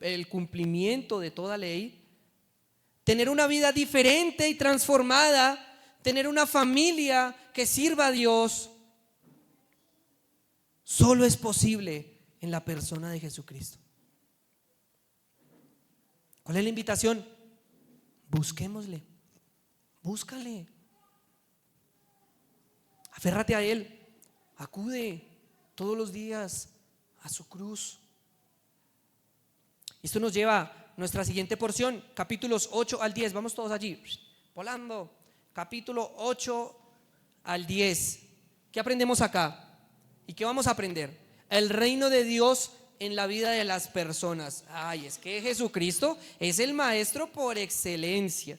Speaker 1: el cumplimiento de toda ley. Tener una vida diferente y transformada, tener una familia que sirva a Dios, solo es posible en la persona de Jesucristo. ¿Cuál es la invitación? Busquémosle, búscale, aférrate a Él, acude todos los días a su cruz. Esto nos lleva a nuestra siguiente porción, capítulos 8 al 10. Vamos todos allí, volando. Capítulo 8 al 10. ¿Qué aprendemos acá? ¿Y qué vamos a aprender? El reino de Dios en la vida de las personas. Ay, es que Jesucristo es el maestro por excelencia.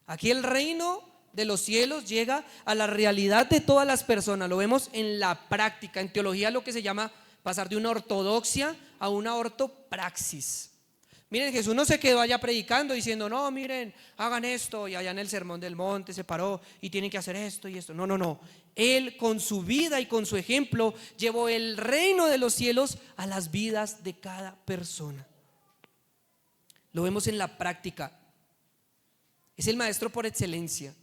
Speaker 1: Aquí el reino de los cielos llega a la realidad de todas las personas. Lo vemos en la práctica. En teología lo que se llama pasar de una ortodoxia a una ortopraxis. Miren, Jesús no se quedó allá predicando diciendo, no, miren, hagan esto, y allá en el sermón del monte se paró y tienen que hacer esto y esto. No, no, no. Él con su vida y con su ejemplo llevó el reino de los cielos a las vidas de cada persona. Lo vemos en la práctica. Es el maestro por excelencia.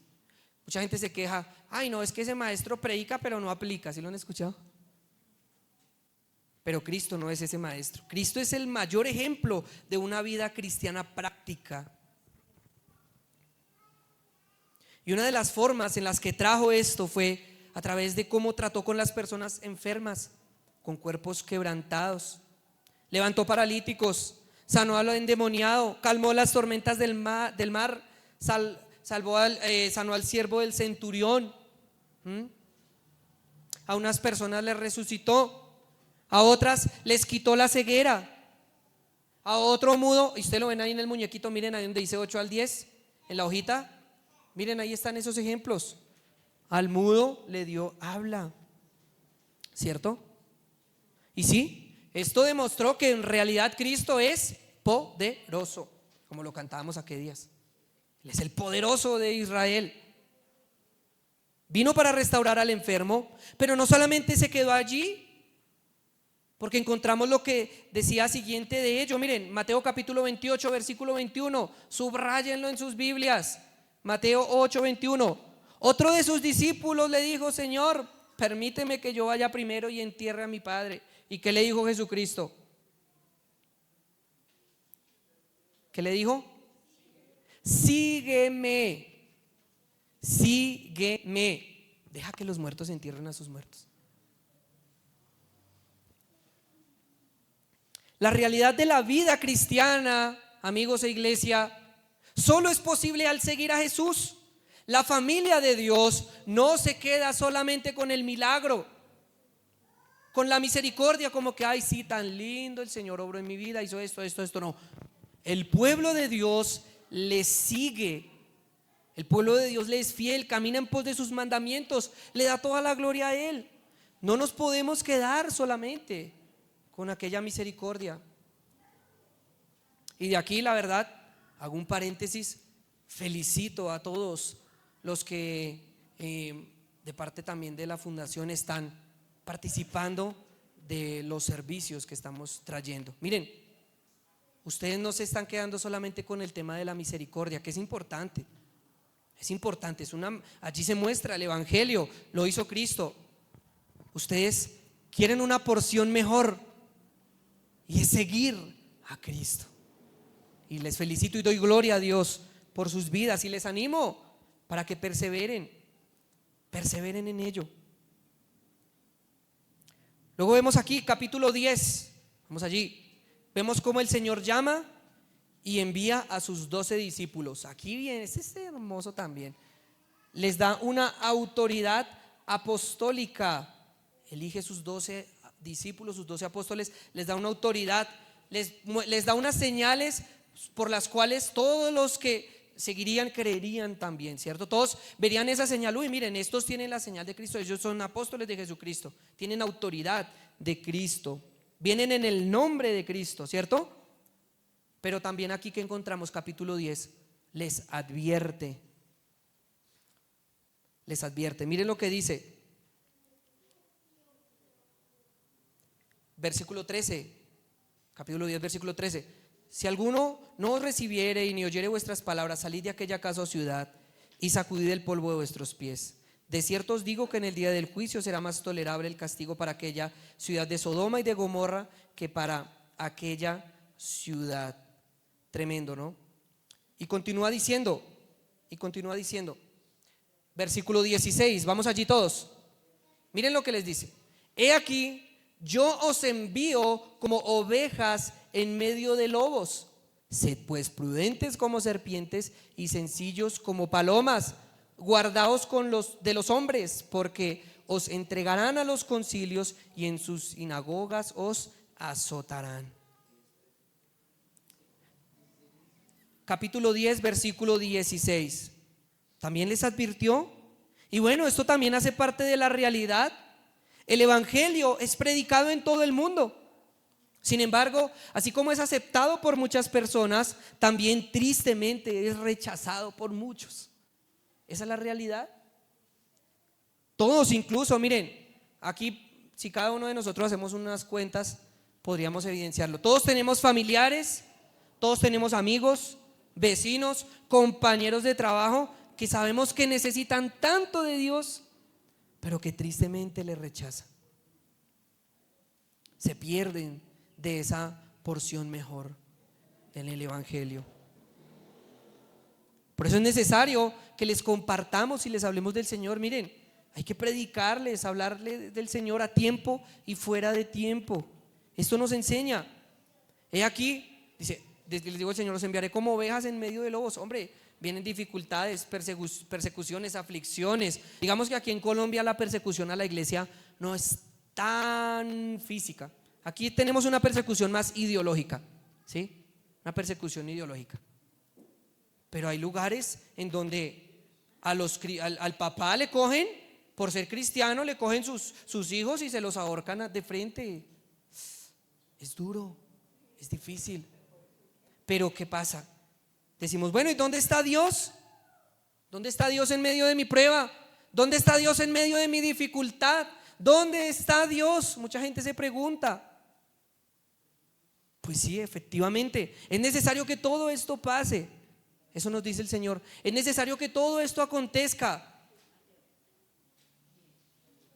Speaker 1: Mucha gente se queja, ay no, es que ese maestro predica pero no aplica. ¿Sí lo han escuchado? Pero Cristo no es ese maestro. Cristo es el mayor ejemplo de una vida cristiana práctica. Y una de las formas en las que trajo esto fue a través de cómo trató con las personas enfermas, con cuerpos quebrantados. Levantó paralíticos, sanó al endemoniado, calmó las tormentas del mar, sanó al siervo del centurión. A unas personas les resucitó, a otras les quitó la ceguera, a otro mudo, y usted lo ven ahí en el muñequito, miren ahí donde dice 8 al 10, en la hojita, miren ahí están esos ejemplos. Al mudo le dio habla, ¿cierto? Y sí, esto demostró que en realidad Cristo es poderoso, como lo cantábamos aquellos días. Él es el poderoso de Israel. Vino para restaurar al enfermo, pero no solamente se quedó allí, porque encontramos lo que decía siguiente de ello. Miren, Mateo capítulo 28, versículo 21, subráyenlo en sus Biblias. Mateo 8, 21. Otro de sus discípulos le dijo, Señor, permíteme que yo vaya primero y entierre a mi padre. ¿Y qué le dijo Jesucristo? ¿Qué le dijo? Sígueme, sígueme. Deja que los muertos entierren a sus muertos. La realidad de la vida cristiana, amigos e iglesia, solo es posible al seguir a Jesús. La familia de Dios no se queda solamente con el milagro, con la misericordia, como que, ay, sí, tan lindo, el Señor obró en mi vida, hizo esto, no. El pueblo de Dios le sigue. El pueblo de Dios le es fiel, camina en pos de sus mandamientos, le da toda la gloria a Él. No nos podemos quedar solamente con aquella misericordia. Y de aquí, la verdad, hago un paréntesis, felicito a todos los que de parte también de la fundación están participando de los servicios que estamos trayendo. Miren, ustedes no se están quedando solamente con el tema de la misericordia, que es importante. Es importante, allí se muestra el evangelio, lo hizo Cristo. Ustedes quieren una porción mejor, y es seguir a Cristo. Y les felicito y doy gloria a Dios por sus vidas y les animo para que perseveren en ello. Luego vemos aquí capítulo 10, vamos allí, vemos cómo el Señor llama y envía a sus 12 discípulos. Aquí viene, este es hermoso también, les da una autoridad apostólica, elige sus 12 discípulos, sus 12 apóstoles, les da una autoridad, les da unas señales por las cuales todos los que seguirían creerían también, ¿cierto? Todos verían esa señal, uy, miren, estos tienen la señal de Cristo, ellos son apóstoles de Jesucristo, tienen autoridad de Cristo, vienen en el nombre de Cristo, ¿cierto? Pero también aquí que encontramos capítulo 10, les advierte, miren lo que dice. Versículo 13, capítulo 10, versículo 13. Si alguno no os recibiere y ni oyere vuestras palabras, salid de aquella casa o ciudad y sacudid el polvo de vuestros pies. De cierto os digo que en el día del juicio será más tolerable el castigo para aquella ciudad de Sodoma y de Gomorra que para aquella ciudad. Tremendo, ¿no? Y continúa diciendo, versículo 16, vamos allí todos. Miren lo que les dice. He aquí, yo os envío como ovejas en medio de lobos. Sed pues prudentes como serpientes y sencillos como palomas. Guardaos de los hombres, porque os entregarán a los concilios y en sus sinagogas os azotarán. Capítulo 10, versículo 16. También les advirtió. Y bueno, esto también hace parte de la realidad. El evangelio es predicado en todo el mundo. Sin embargo, así como es aceptado por muchas personas, también tristemente es rechazado por muchos. Esa es la realidad. Todos incluso, miren, aquí si cada uno de nosotros hacemos unas cuentas, podríamos evidenciarlo. Todos tenemos familiares, todos tenemos amigos, vecinos, compañeros de trabajo que sabemos que necesitan tanto de Dios, pero que tristemente le rechazan. Se pierden de esa porción mejor en el evangelio. Por eso es necesario que les compartamos y les hablemos del Señor. Miren, hay que predicarles, hablarles del Señor a tiempo y fuera de tiempo. Esto nos enseña. He aquí, dice, les digo el Señor, los enviaré como ovejas en medio de lobos. Hombre, vienen dificultades, persecuciones, aflicciones. Digamos que aquí en Colombia la persecución a la iglesia no es tan física. Aquí tenemos una persecución más ideológica, ¿sí? Una persecución ideológica. Pero hay lugares en donde al papá le cogen, por ser cristiano, le cogen sus hijos y se los ahorcan de frente. Es duro, es difícil. Pero ¿qué pasa? Decimos, bueno, ¿y dónde está Dios? ¿Dónde está Dios en medio de mi prueba? ¿Dónde está Dios en medio de mi dificultad? ¿Dónde está Dios? Mucha gente se pregunta. Pues sí, efectivamente, es necesario que todo esto pase. Eso nos dice el Señor. Es necesario que todo esto acontezca.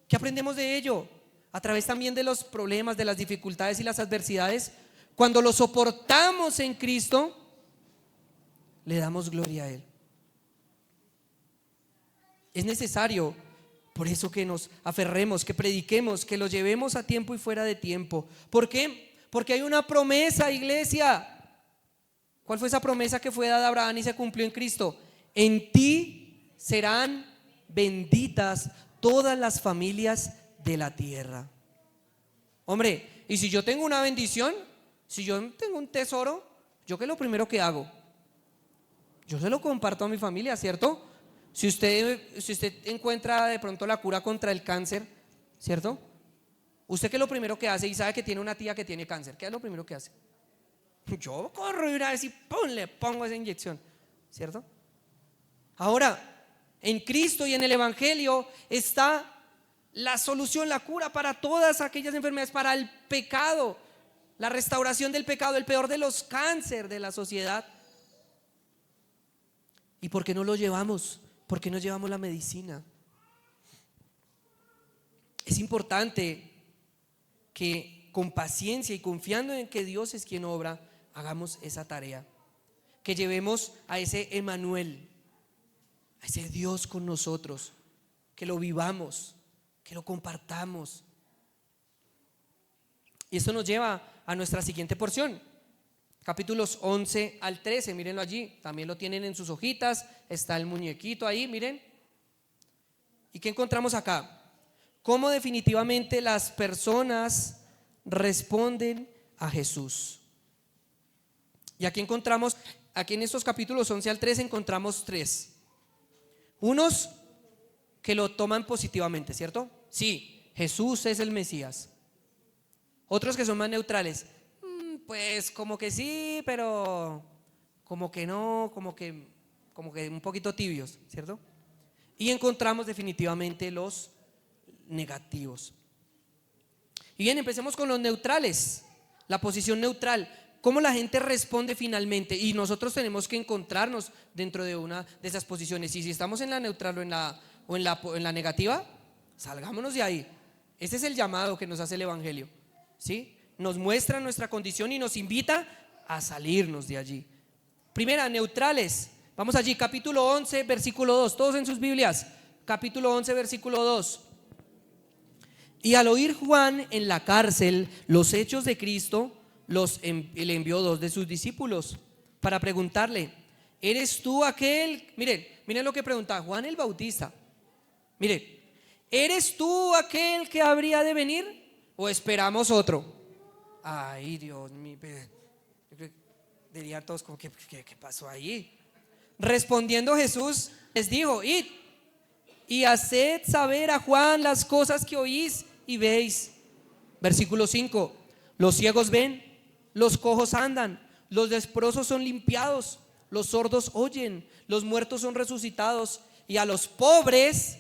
Speaker 1: ¿Qué aprendemos de ello? A través también de los problemas, de las dificultades y las adversidades. Cuando lo soportamos en Cristo, le damos gloria a Él. Es necesario, por eso, que nos aferremos, que prediquemos, que lo llevemos a tiempo y fuera de tiempo. ¿Por qué? Porque hay una promesa, iglesia. ¿Cuál fue esa promesa que fue dada a Abraham y se cumplió en Cristo? En ti serán benditas todas las familias de la tierra. Hombre, y si yo tengo una bendición, si yo tengo un tesoro, ¿yo qué es lo primero que hago? Yo se lo comparto a mi familia, ¿cierto? Si usted encuentra de pronto la cura contra el cáncer, ¿cierto? ¿Usted qué es lo primero que hace y sabe que tiene una tía que tiene cáncer? ¿Qué es lo primero que hace? Yo corro y una vez y ¡pum!, le pongo esa inyección, ¿cierto? Ahora, en Cristo y en el evangelio está la solución, la cura para todas aquellas enfermedades, para el pecado, la restauración del pecado, el peor de los cánceres de la sociedad. ¿Y por qué no lo llevamos? ¿Por qué no llevamos la medicina? Es importante que con paciencia y confiando en que Dios es quien obra, hagamos esa tarea, que llevemos a ese Emmanuel, a ese Dios con nosotros, que lo vivamos, que lo compartamos. Y esto nos lleva a nuestra siguiente porción, capítulos 11 al 13, mírenlo allí, también lo tienen en sus hojitas, está el muñequito ahí, miren. ¿Y qué encontramos acá? Cómo definitivamente las personas responden a Jesús. Y aquí encontramos, aquí en estos capítulos 11 al 13 encontramos tres. Unos que lo toman positivamente, ¿cierto? Sí, Jesús es el Mesías. Otros que son más neutrales. Pues como que sí, pero como que no, como que un poquito tibios, ¿cierto? Y encontramos definitivamente los negativos. Y bien, empecemos con los neutrales, la posición neutral. ¿Cómo la gente responde finalmente? Y nosotros tenemos que encontrarnos dentro de una de esas posiciones. Y si estamos en la neutral o en la negativa, salgámonos de ahí. Este es el llamado que nos hace el evangelio, ¿sí? Nos muestra nuestra condición y nos invita a salirnos de allí. Primera, neutrales. Vamos allí, capítulo 11, versículo 2. Todos en sus Biblias. Capítulo 11, versículo 2. Y al oír Juan en la cárcel los hechos de Cristo, le envió dos de sus discípulos, para preguntarle: ¿eres tú aquel? Miren lo que pregunta Juan el Bautista. Miren, ¿eres tú aquel que habría de venir o esperamos otro? Ay, Dios mío, dirían todos como que ¿qué pasó ahí? Respondiendo Jesús les dijo: id y haced saber a Juan las cosas que oís y veis. Versículo 5: los ciegos ven, los cojos andan, los leprosos son limpiados, los sordos oyen, los muertos son resucitados, y a los pobres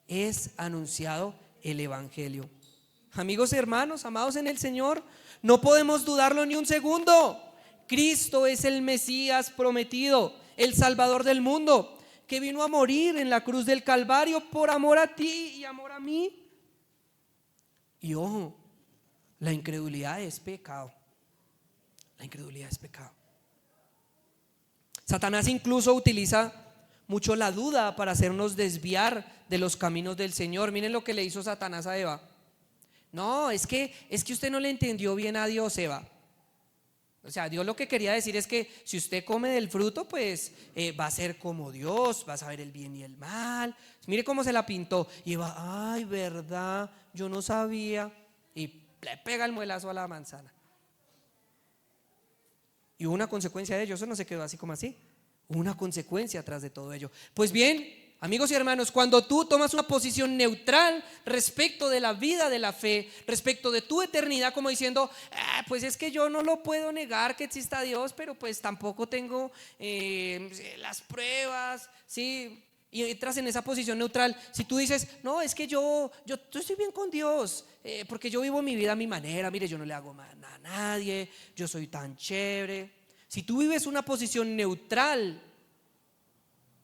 Speaker 1: es anunciado el evangelio. Amigos y hermanos, amados en el Señor, no podemos dudarlo ni un segundo. Cristo es el Mesías prometido, el Salvador del mundo, que vino a morir en la cruz del Calvario por amor a ti y amor a mí. Y ojo, la incredulidad es pecado. La incredulidad es pecado. Satanás incluso utiliza mucho la duda para hacernos desviar de los caminos del Señor. Miren lo que le hizo Satanás a Eva. No, es que usted no le entendió bien a Dios, Eva. O sea, Dios lo que quería decir es que si usted come del fruto, pues va a ser como Dios, va a saber el bien y el mal. Mire cómo se la pintó. Y Eva: ay, verdad, yo no sabía. Y le pega el muelazo a la manzana. Y hubo una consecuencia de ello. Eso no se quedó así como así. Hubo una consecuencia atrás de todo ello. Pues bien, amigos y hermanos, cuando tú tomas una posición neutral respecto de la vida de la fe, respecto de tu eternidad, como diciendo: pues es que yo no lo puedo negar que exista Dios, pero pues tampoco tengo las pruebas, ¿sí? Y entras en esa posición neutral. Si tú dices: no, es que yo estoy bien con Dios, porque yo vivo mi vida a mi manera, mire, yo no le hago mal a nadie, yo soy tan chévere. Si tú vives una posición neutral,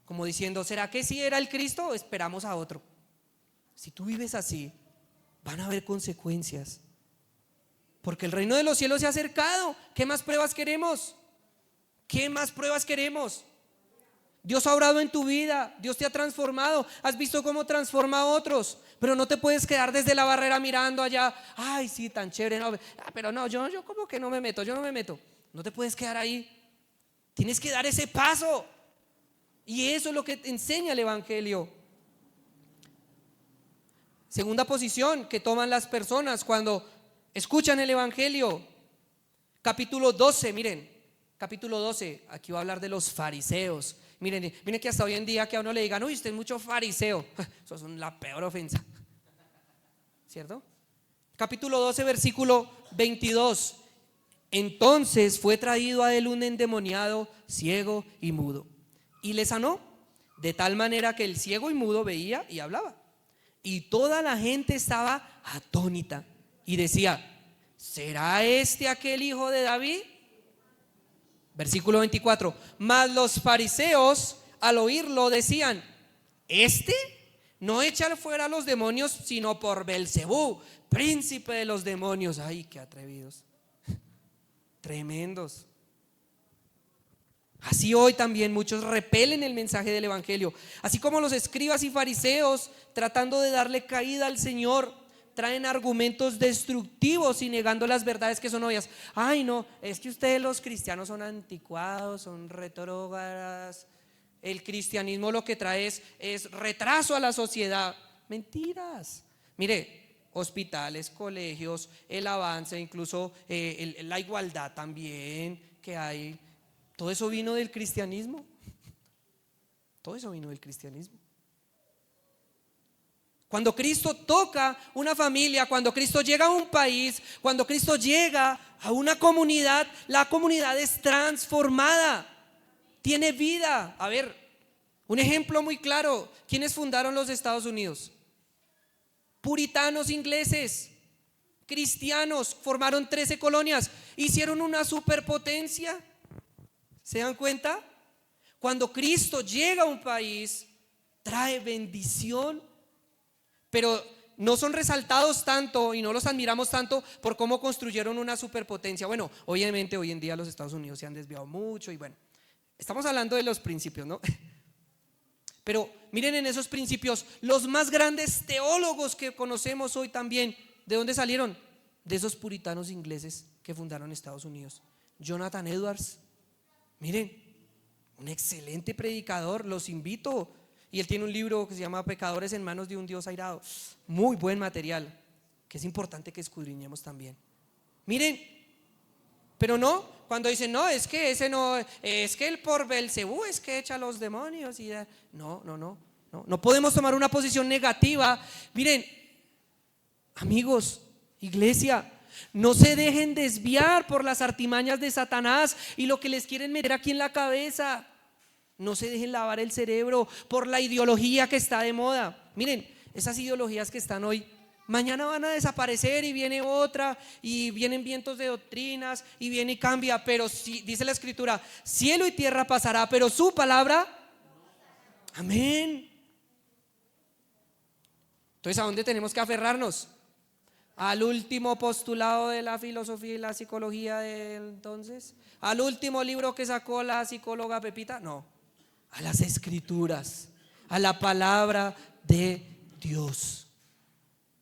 Speaker 1: como diciendo: ¿será que sí era el Cristo o esperamos a otro? Si tú vives así, van a haber consecuencias, porque el reino de los cielos se ha acercado. ¿Qué más pruebas queremos? ¿Qué más pruebas queremos? Dios ha obrado en tu vida, Dios te ha transformado, has visto cómo transforma a otros, pero no te puedes quedar desde la barrera mirando allá. Ay, sí, tan chévere, no, pero no, yo como que no me meto, yo no me meto. No te puedes quedar ahí, tienes que dar ese paso. Y eso es lo que te enseña el evangelio. Segunda posición que toman las personas cuando escuchan el evangelio. Capítulo 12, miren, capítulo 12, aquí va a hablar de los fariseos. Miren que hasta hoy en día que a uno le digan: uy, usted es mucho fariseo, eso es la peor ofensa, ¿cierto? Capítulo 12, versículo 22. Entonces fue traído a él un endemoniado, ciego y mudo, y le sanó, de tal manera que el ciego y mudo veía y hablaba. Y toda la gente estaba atónita y decía: ¿será este aquel hijo de David? Versículo 24. Mas los fariseos al oírlo decían: este no echa fuera a los demonios sino por Belcebú, príncipe de los demonios. Ay, qué atrevidos, tremendos. Así hoy también muchos repelen el mensaje del evangelio, así como los escribas y fariseos, tratando de darle caída al Señor, traen argumentos destructivos y negando las verdades que son obvias. Ay, no, es que ustedes los cristianos son anticuados, son retrógradas. El cristianismo lo que trae es retraso a la sociedad. Mentiras. Mire, hospitales, colegios, el avance, incluso la igualdad también que hay. Todo eso vino del cristianismo. Todo eso vino del cristianismo. Cuando Cristo toca una familia, cuando Cristo llega a un país, cuando Cristo llega a una comunidad, la comunidad es transformada, tiene vida. A ver, un ejemplo muy claro: ¿quiénes fundaron los Estados Unidos? Puritanos ingleses, cristianos, formaron 13 colonias, hicieron una superpotencia. ¿Se dan cuenta? Cuando Cristo llega a un país, trae bendición, pero no son resaltados tanto y no los admiramos tanto por cómo construyeron una superpotencia. Bueno, obviamente hoy en día los Estados Unidos se han desviado mucho y bueno, estamos hablando de los principios, ¿no? Pero miren en esos principios, los más grandes teólogos que conocemos hoy también, ¿de dónde salieron? De esos puritanos ingleses que fundaron Estados Unidos. Jonathan Edwards. Miren, un excelente predicador, los invito. Y él tiene un libro que se llama Pecadores en manos de un Dios airado. Muy buen material, que es importante que escudriñemos también. Miren, pero no, cuando dicen, no, es que ese no, es que el por Belcebú es que echa a los demonios. No podemos tomar una posición negativa. Miren, amigos, iglesia, no se dejen desviar por las artimañas de Satanás y lo que les quieren meter aquí en la cabeza. No se dejen lavar el cerebro por la ideología que está de moda. Miren, esas ideologías que están hoy, mañana van a desaparecer y viene otra, y vienen vientos de doctrinas y viene y cambia. Pero si, dice la escritura, cielo y tierra pasará, pero su palabra, amén. Entonces, ¿a dónde tenemos que aferrarnos? ¿Al último postulado de la filosofía y la psicología de entonces? ¿Al último libro que sacó la psicóloga Pepita? No, a las escrituras, a la palabra de Dios.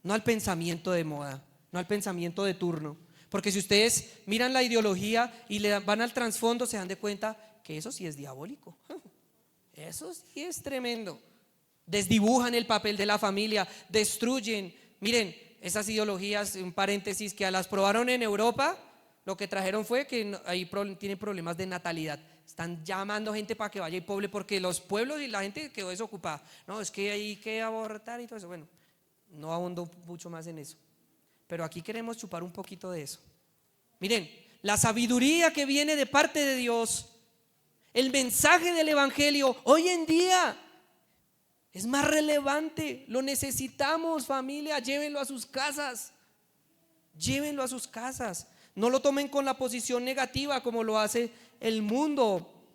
Speaker 1: No al pensamiento de moda, no al pensamiento de turno. Porque si ustedes miran la ideología y le van al trasfondo, se dan de cuenta que eso sí es diabólico. Eso sí es tremendo. Desdibujan el papel de la familia, destruyen. Miren, esas ideologías, un paréntesis, que las probaron en Europa, lo que trajeron fue que ahí tienen problemas de natalidad. Están llamando gente para que vaya y poble, porque los pueblos y la gente quedó desocupada. No, es que hay que abortar y todo eso. Bueno, no ahondo mucho más en eso, pero aquí queremos chupar un poquito de eso. Miren, la sabiduría que viene de parte de Dios, el mensaje del evangelio hoy en día es más relevante. Lo necesitamos, familia. Llévenlo a sus casas. Llévenlo a sus casas. No lo tomen con la posición negativa como lo hace el mundo.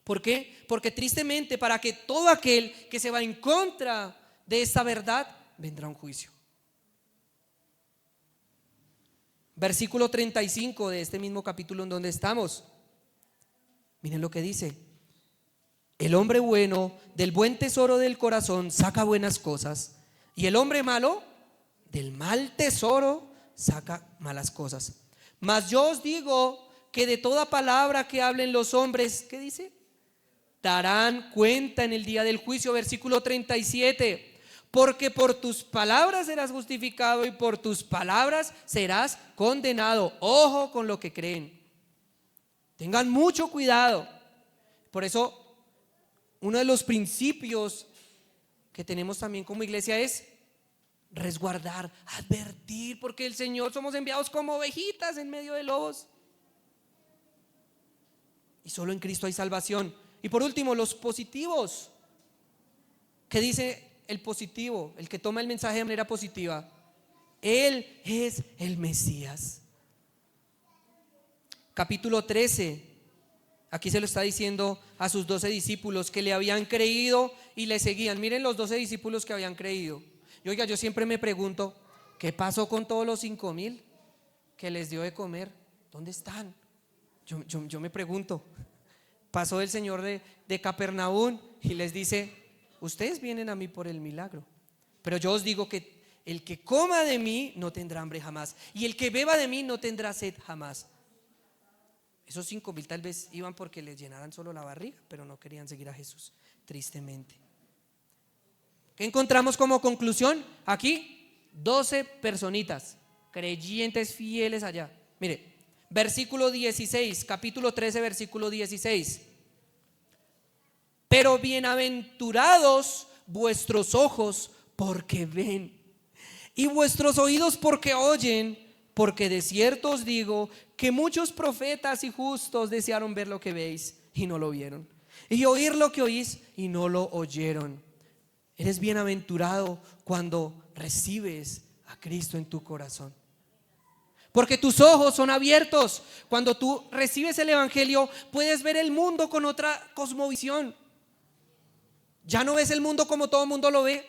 Speaker 1: ¿Por qué? Porque tristemente, para que todo aquel que se va en contra de esta verdad, vendrá un juicio. Versículo 35 de este mismo capítulo en donde estamos. Miren lo que dice: el hombre bueno del buen tesoro del corazón saca buenas cosas, y el hombre malo del mal tesoro saca malas cosas. Mas yo os digo que de toda palabra que hablen los hombres, ¿qué dice? Darán cuenta en el día del juicio. Versículo 37. Porque por tus palabras serás justificado y por tus palabras serás condenado. Ojo con lo que creen. Tengan mucho cuidado. Por eso, uno de los principios que tenemos también como iglesia es resguardar, advertir, porque el Señor somos enviados como ovejitas en medio de lobos. Y solo en Cristo hay salvación. Y por último, los positivos. ¿Qué dice el positivo? El que toma el mensaje de manera positiva. Él es el Mesías. Capítulo 13. Aquí se lo está diciendo a sus 12 discípulos que le habían creído y le seguían. Miren los 12 discípulos que habían creído. Y oiga, yo siempre me pregunto, ¿qué pasó con todos los 5,000 que les dio de comer? ¿Dónde están? Yo me pregunto. Pasó el Señor de Capernaum y les dice: ustedes vienen a mí por el milagro, pero yo os digo que el que coma de mí no tendrá hambre jamás, y el que beba de mí no tendrá sed jamás. Esos 5,000 tal vez iban porque les llenaran solo la barriga, pero no querían seguir a Jesús, tristemente. ¿Qué encontramos como conclusión? Aquí 12 personitas, creyentes fieles allá. Mire, versículo 16, capítulo 13, versículo 16. Pero bienaventurados vuestros ojos porque ven, y vuestros oídos porque oyen, porque de cierto os digo que muchos profetas y justos desearon ver lo que veis y no lo vieron, y oír lo que oís y no lo oyeron. Eres bienaventurado cuando recibes a Cristo en tu corazón, porque tus ojos son abiertos. Cuando tú recibes el evangelio, puedes ver el mundo con otra cosmovisión. Ya no ves el mundo como todo el mundo lo ve.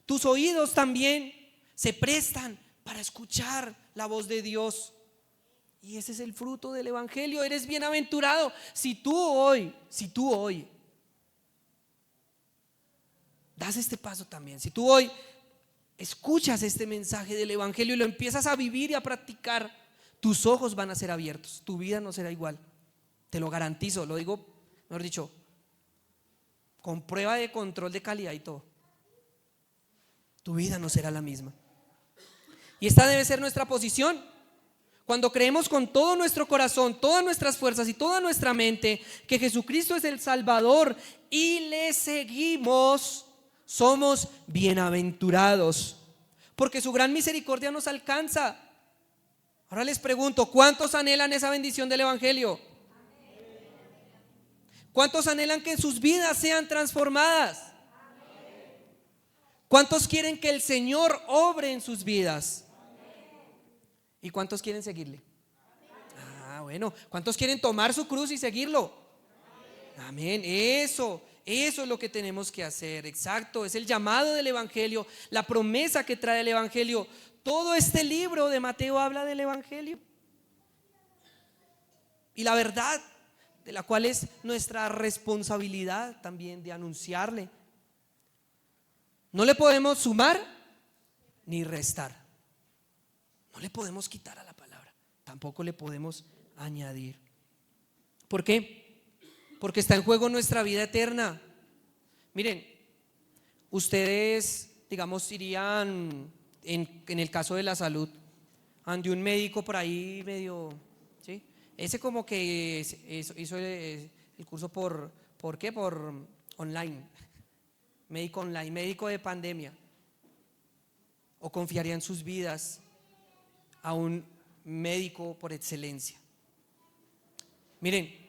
Speaker 1: Tus oídos también se prestan para escuchar la voz de Dios. Y ese es el fruto del evangelio. Eres bienaventurado si tú hoy das este paso también. Si tú hoy escuchas este mensaje del evangelio y lo empiezas a vivir y a practicar, tus ojos van a ser abiertos, tu vida no será igual, te lo garantizo, lo digo, mejor dicho, con prueba de control de calidad y todo. Tu vida no será la misma. Y esta debe ser nuestra posición. Cuando creemos con todo nuestro corazón, todas nuestras fuerzas y toda nuestra mente que Jesucristo es el Salvador y le seguimos, somos bienaventurados, porque su gran misericordia nos alcanza. Ahora les pregunto, ¿cuántos anhelan esa bendición del Evangelio? ¿Cuántos anhelan que sus vidas sean transformadas? ¿Cuántos quieren que el Señor obre en sus vidas? ¿Y cuántos quieren seguirle? Bueno, ¿cuántos quieren tomar su cruz y seguirlo? Amén, eso es lo que tenemos que hacer, exacto, es el llamado del Evangelio, la promesa que trae el Evangelio. Todo este libro de Mateo habla del Evangelio y la verdad de la cual es nuestra responsabilidad también de anunciarle. No le podemos sumar ni restar, no le podemos quitar a la palabra, tampoco le podemos añadir. ¿Por qué? Porque está en juego nuestra vida eterna. Miren, ustedes, digamos, irían en el caso de la salud ante un médico por ahí medio, ¿sí? Ese como que hizo el curso por ¿qué? Por online, médico de pandemia. ¿O confiarían sus vidas a un médico por excelencia? Miren,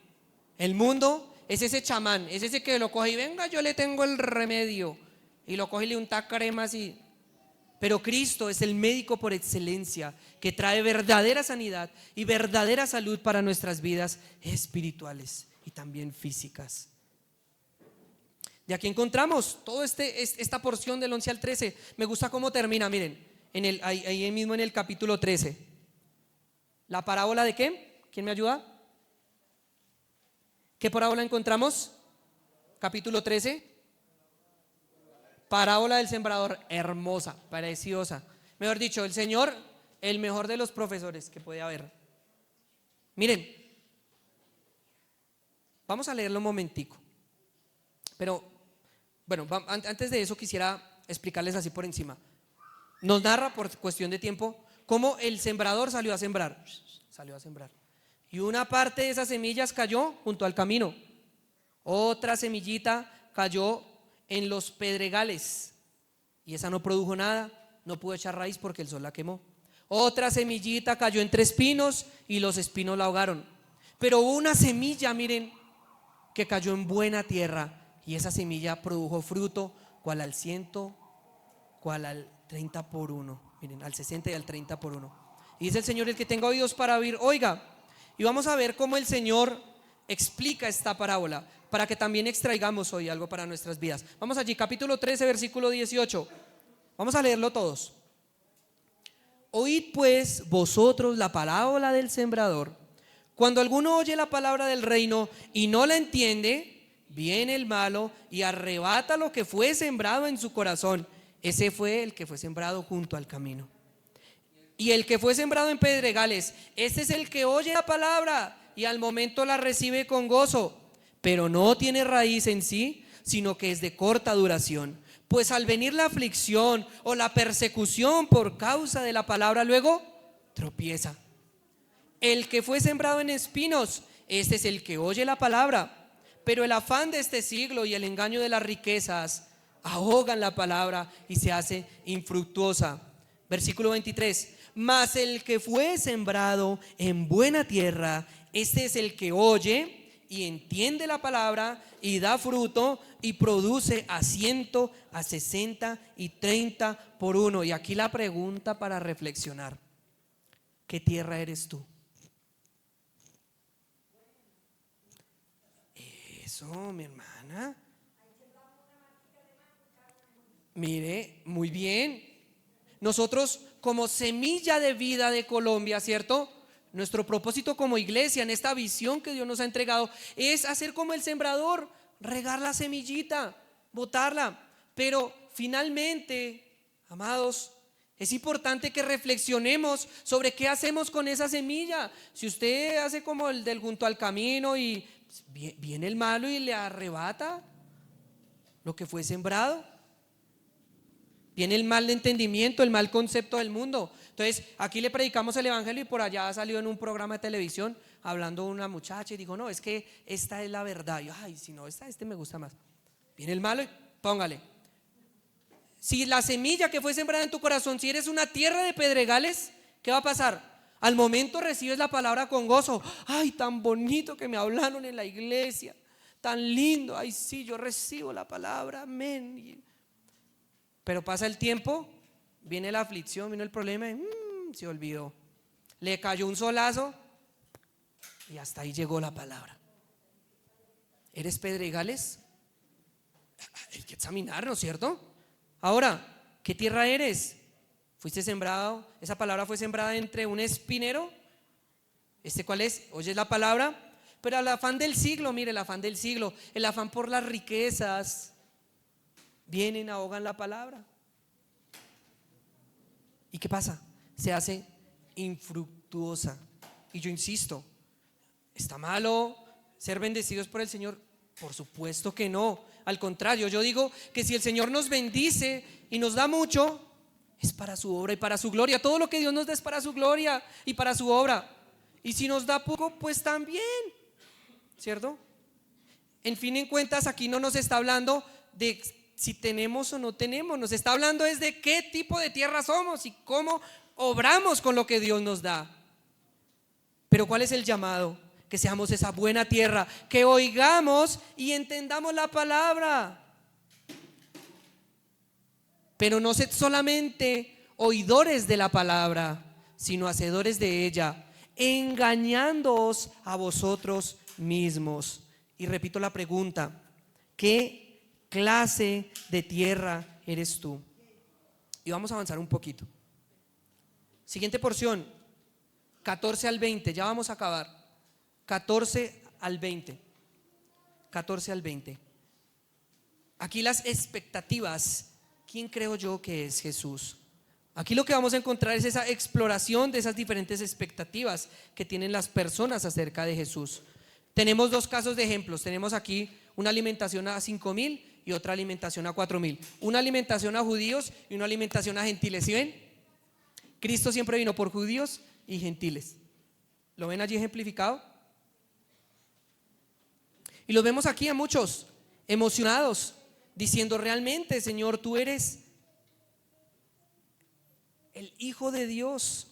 Speaker 1: el mundo es ese chamán, es ese que lo coge y venga, yo le tengo el remedio, y lo coge y le unta crema así. Pero Cristo es el médico por excelencia que trae verdadera sanidad y verdadera salud para nuestras vidas espirituales y también físicas. De aquí encontramos toda esta porción del 11 al 13. Me gusta cómo termina, miren, ahí mismo en el capítulo 13. ¿La parábola de qué? ¿Quién me ayuda? ¿Qué parábola encontramos? Capítulo 13. Parábola del sembrador, hermosa, preciosa. Mejor dicho, el Señor, el mejor de los profesores que puede haber. Miren, vamos a leerlo un momentico. Pero, bueno, antes de eso quisiera explicarles así por encima. Nos narra, por cuestión de tiempo, cómo el sembrador salió a sembrar. Y una parte de esas semillas cayó junto al camino. Otra semillita cayó en los pedregales y esa no produjo nada, no pudo echar raíz porque el sol la quemó. Otra semillita cayó entre espinos y los espinos la ahogaron. Pero hubo una semilla, miren, que cayó en buena tierra y esa semilla produjo fruto, cual al 100, cual al 30 por 1, miren, al 60 y al 30 por 1. Y dice el Señor: el que tenga oídos para oír, oiga. Y vamos a ver cómo el Señor explica esta parábola, para que también extraigamos hoy algo para nuestras vidas. Vamos allí, capítulo 13, versículo 18. Vamos a leerlo todos. Oíd pues vosotros la parábola del sembrador. Cuando alguno oye la palabra del reino y no la entiende, viene el malo y arrebata lo que fue sembrado en su corazón. Ese fue el que fue sembrado junto al camino. Y el que fue sembrado en pedregales, este es el que oye la palabra y al momento la recibe con gozo, pero no tiene raíz en sí, sino que es de corta duración. Pues al venir la aflicción o la persecución por causa de la palabra, luego tropieza. El que fue sembrado en espinos, este es el que oye la palabra, pero el afán de este siglo y el engaño de las riquezas ahogan la palabra y se hace infructuosa. Versículo 23. Mas el que fue sembrado en buena tierra, este es el que oye y entiende la palabra y da fruto y produce a 100, a 60 y 30 por 1. Y aquí la pregunta para reflexionar: ¿qué tierra eres tú? Eso, mi hermana. Mire, muy bien. Nosotros como semilla de vida de Colombia, ¿cierto? Nuestro propósito como iglesia en esta visión que Dios nos ha entregado es hacer como el sembrador, regar la semillita, botarla. Pero finalmente, amados, Es importante que reflexionemos sobre qué hacemos con esa semilla. Si usted hace como el del junto al camino y viene el malo y le arrebata lo que fue sembrado, viene el mal entendimiento, el mal concepto del mundo. Entonces aquí le predicamos el evangelio y por allá salió en un programa de televisión hablando una muchacha y dijo: no, es que esta es la verdad. Y yo: ay, si no, este me gusta más. Viene el malo y póngale. Si la semilla que fue sembrada en tu corazón, si eres una tierra de pedregales, ¿qué va a pasar? Al momento recibes la palabra con gozo. Ay, tan bonito que me hablaron en la iglesia, tan lindo. Ay, sí, yo recibo la palabra, amén. Pero pasa el tiempo, viene la aflicción, vino el problema y se olvidó. Le cayó un solazo y hasta ahí llegó la palabra. ¿Eres pedregales? Hay que examinarnos, ¿cierto? Ahora, ¿qué tierra eres? ¿Fuiste sembrado? ¿Esa palabra fue sembrada entre un espinero? ¿Cuál es? Oyes la palabra, pero el afán del siglo, mire, el afán del siglo, el afán por las riquezas, vienen, ahogan la palabra. ¿Y qué pasa? Se hace infructuosa. Y yo insisto, ¿está malo ser bendecidos por el Señor? Por supuesto que no. Al contrario, yo digo que si el Señor nos bendice y nos da mucho, es para su obra y para su gloria. Todo lo que Dios nos da es para su gloria y para su obra. Y si nos da poco, pues también, ¿cierto? En fin en cuentas, aquí no nos está hablando de si tenemos o no tenemos. Nos está hablando es de qué tipo de tierra somos y cómo obramos con lo que Dios nos da. Pero ¿cuál es el llamado? Que seamos esa buena tierra, que oigamos y entendamos la palabra. Pero no sed solamente oidores de la palabra, sino hacedores de ella, engañándoos a vosotros mismos. Y repito la pregunta: ¿qué clase de tierra eres tú? Y vamos a avanzar un poquito. Siguiente porción, 14 al 20, ya vamos a acabar. 14 al 20. 14 al 20. Aquí las expectativas. ¿Quién creo yo que es Jesús? Aquí lo que vamos a encontrar es esa exploración de esas diferentes expectativas que tienen las personas acerca de Jesús. Tenemos dos casos de ejemplos. Tenemos aquí una alimentación a 5,000 y otra alimentación a 4,000. Una alimentación a judíos y una alimentación a gentiles. ¿Sí ven? Cristo siempre vino por judíos y gentiles. ¿Lo ven allí ejemplificado? Y los vemos aquí a muchos emocionados, diciendo: realmente, Señor, tú eres el Hijo de Dios.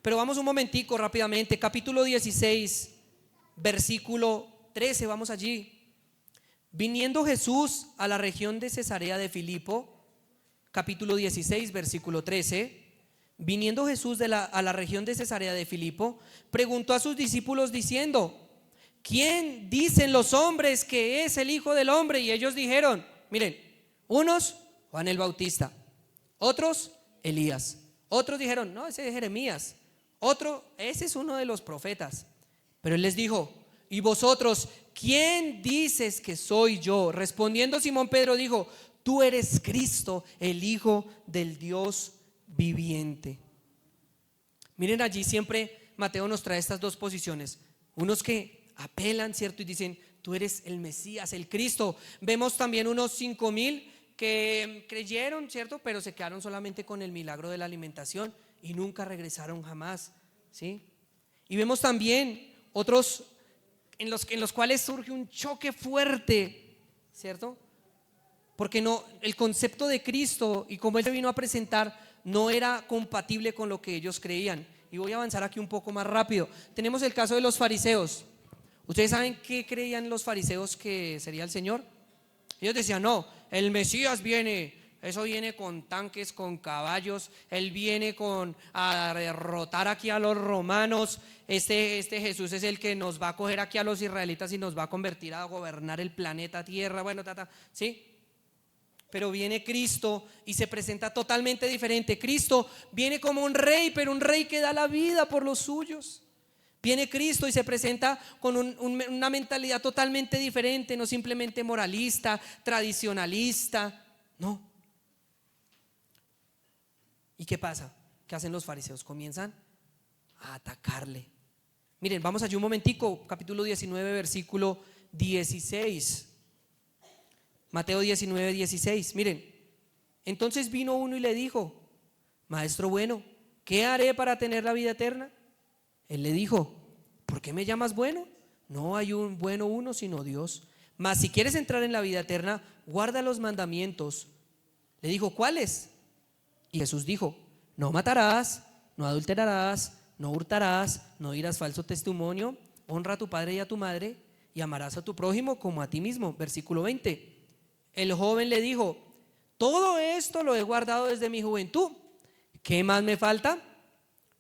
Speaker 1: Pero vamos un momentico rápidamente, capítulo 16, versículo 13, vamos allí. Viniendo Jesús a la región de Cesarea de Filipo, capítulo 16, versículo 13. Viniendo Jesús a la región de Cesarea de Filipo, preguntó a sus discípulos diciendo: ¿quién dicen los hombres que es el Hijo del Hombre? Y ellos dijeron, miren, unos Juan el Bautista, otros Elías, otros dijeron, no, ese es Jeremías, otro, ese es uno de los profetas. Pero él les dijo: ¿y vosotros quién dices que soy yo? Respondiendo Simón Pedro dijo: tú eres Cristo, el Hijo del Dios viviente. Miren, allí siempre Mateo nos trae estas dos posiciones. Unos que apelan, ¿cierto? Y dicen: tú eres el Mesías, el Cristo. Vemos también unos 5,000 que creyeron, ¿cierto? Pero se quedaron solamente con el milagro de la alimentación y nunca regresaron jamás, ¿sí? Y vemos también otros en los cuales surge un choque fuerte, ¿cierto? Porque no, el concepto de Cristo y como Él se vino a presentar no era compatible con lo que ellos creían. Y voy a avanzar aquí un poco más rápido. Tenemos el caso de los fariseos. ¿Ustedes saben qué creían los fariseos que sería el Señor? Ellos decían: no, el Mesías viene, eso viene con tanques, con caballos, Él viene a derrotar aquí a los romanos. Este Jesús es el que nos va a coger aquí a los israelitas y nos va a convertir a gobernar el planeta Tierra. Bueno, ¿sí? Pero viene Cristo y se presenta totalmente diferente. Cristo viene como un rey, pero un rey que da la vida por los suyos. Viene Cristo y se presenta con una mentalidad totalmente diferente, no simplemente moralista, tradicionalista, no. ¿Y qué pasa? ¿Qué hacen los fariseos? Comienzan a atacarle. Miren, vamos allí un momentico, capítulo 19, versículo 16. Mateo 19, 16. Miren, entonces vino uno y le dijo: Maestro bueno, ¿qué haré para tener la vida eterna? Él le dijo: ¿por qué me llamas bueno? No hay un bueno uno sino Dios. Mas si quieres entrar en la vida eterna, guarda los mandamientos. Le dijo: ¿cuáles? Y Jesús dijo: no matarás, no adulterarás, no hurtarás, no dirás falso testimonio, honra a tu padre y a tu madre, y amarás a tu prójimo como a ti mismo. Versículo 20. El joven le dijo: todo esto lo he guardado desde mi juventud, ¿qué más me falta?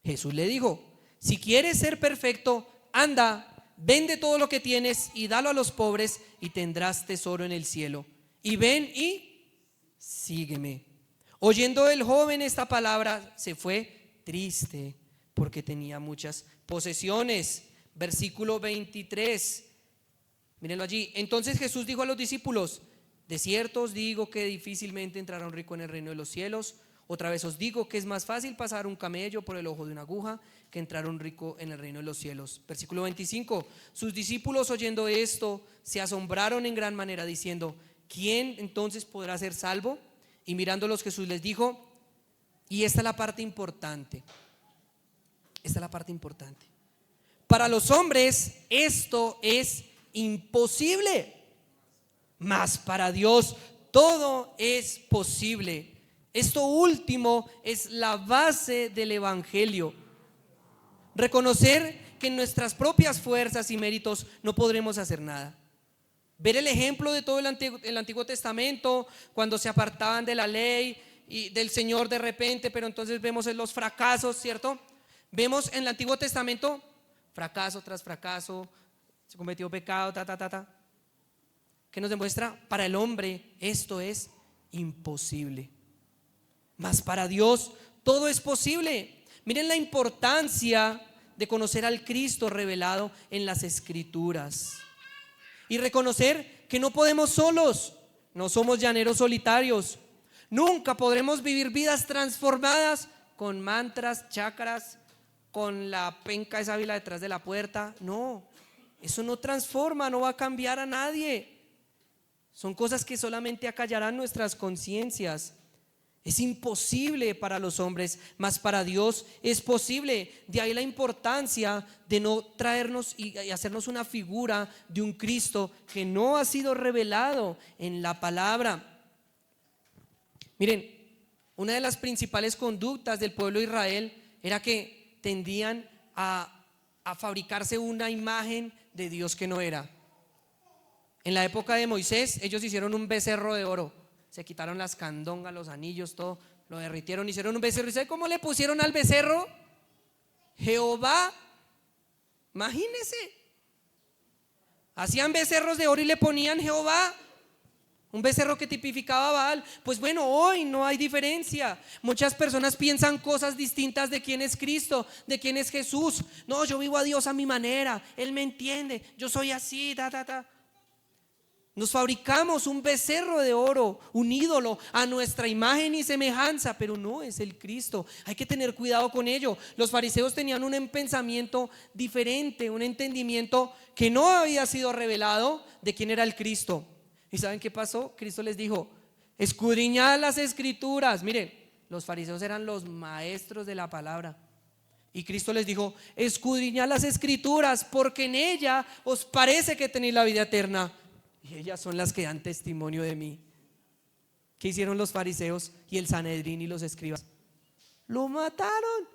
Speaker 1: Jesús le dijo: si quieres ser perfecto, anda, vende todo lo que tienes y dalo a los pobres, y tendrás tesoro en el cielo. Y ven y sígueme. Oyendo el joven esta palabra, se fue triste, porque tenía muchas posesiones. Versículo 23. Mírenlo allí. Entonces Jesús dijo a los discípulos: de cierto os digo que difícilmente entrará un rico en el reino de los cielos. Otra vez os digo que es más fácil pasar un camello por el ojo de una aguja que entrar un rico en el reino de los cielos. Versículo 25. Sus discípulos, oyendo esto, se asombraron en gran manera, diciendo: ¿quién entonces podrá ser salvo? Y mirándolos, Jesús les dijo, y esta es la parte importante, esta es la parte importante: para los hombres esto es imposible, mas para Dios todo es posible. Esto último es la base del evangelio. Reconocer que en nuestras propias fuerzas y méritos no podremos hacer nada. Ver el ejemplo de todo el Antiguo Testamento, cuando se apartaban de la ley y del Señor de repente, pero entonces vemos en los fracasos, ¿cierto? Vemos en el Antiguo Testamento fracaso tras fracaso, se cometió pecado, que nos demuestra: para el hombre esto es imposible, mas para Dios todo es posible. Miren la importancia de conocer al Cristo revelado en las Escrituras y reconocer que no podemos solos, no somos llaneros solitarios. Nunca podremos vivir vidas transformadas con mantras, chakras, con la penca de sábila detrás de la puerta. No, eso no transforma, no va a cambiar a nadie. Son cosas que solamente acallarán nuestras conciencias. Es imposible para los hombres, mas para Dios es posible. De ahí la importancia de no traernos y hacernos una figura de un Cristo que no ha sido revelado en la palabra. Miren, una de las principales conductas del pueblo de Israel era que tendían a fabricarse una imagen de Dios que no era. En la época de Moisés, ellos hicieron un becerro de oro. Se quitaron las candongas, los anillos, todo, lo derritieron, hicieron un becerro. ¿Y sabe cómo le pusieron al becerro? Jehová. Imagínense. Hacían becerros de oro y le ponían Jehová. Un becerro que tipificaba a Baal. Pues bueno, hoy no hay diferencia. Muchas personas piensan cosas distintas de quién es Cristo, de quién es Jesús. No, yo vivo a Dios a mi manera, Él me entiende, yo soy así, Nos fabricamos un becerro de oro, un ídolo a nuestra imagen y semejanza, pero no es el Cristo. Hay que tener cuidado con ello. Los fariseos tenían un pensamiento diferente, un entendimiento que no había sido revelado de quién era el Cristo. ¿Y saben qué pasó? Cristo les dijo: escudriñad las Escrituras. Miren, los fariseos eran los maestros de la palabra. Y Cristo les dijo: escudriñad las Escrituras, porque en ella os parece que tenéis la vida eterna. Y ellas son las que dan testimonio de mí. ¿Qué hicieron los fariseos y el Sanedrín y los escribas? Lo mataron,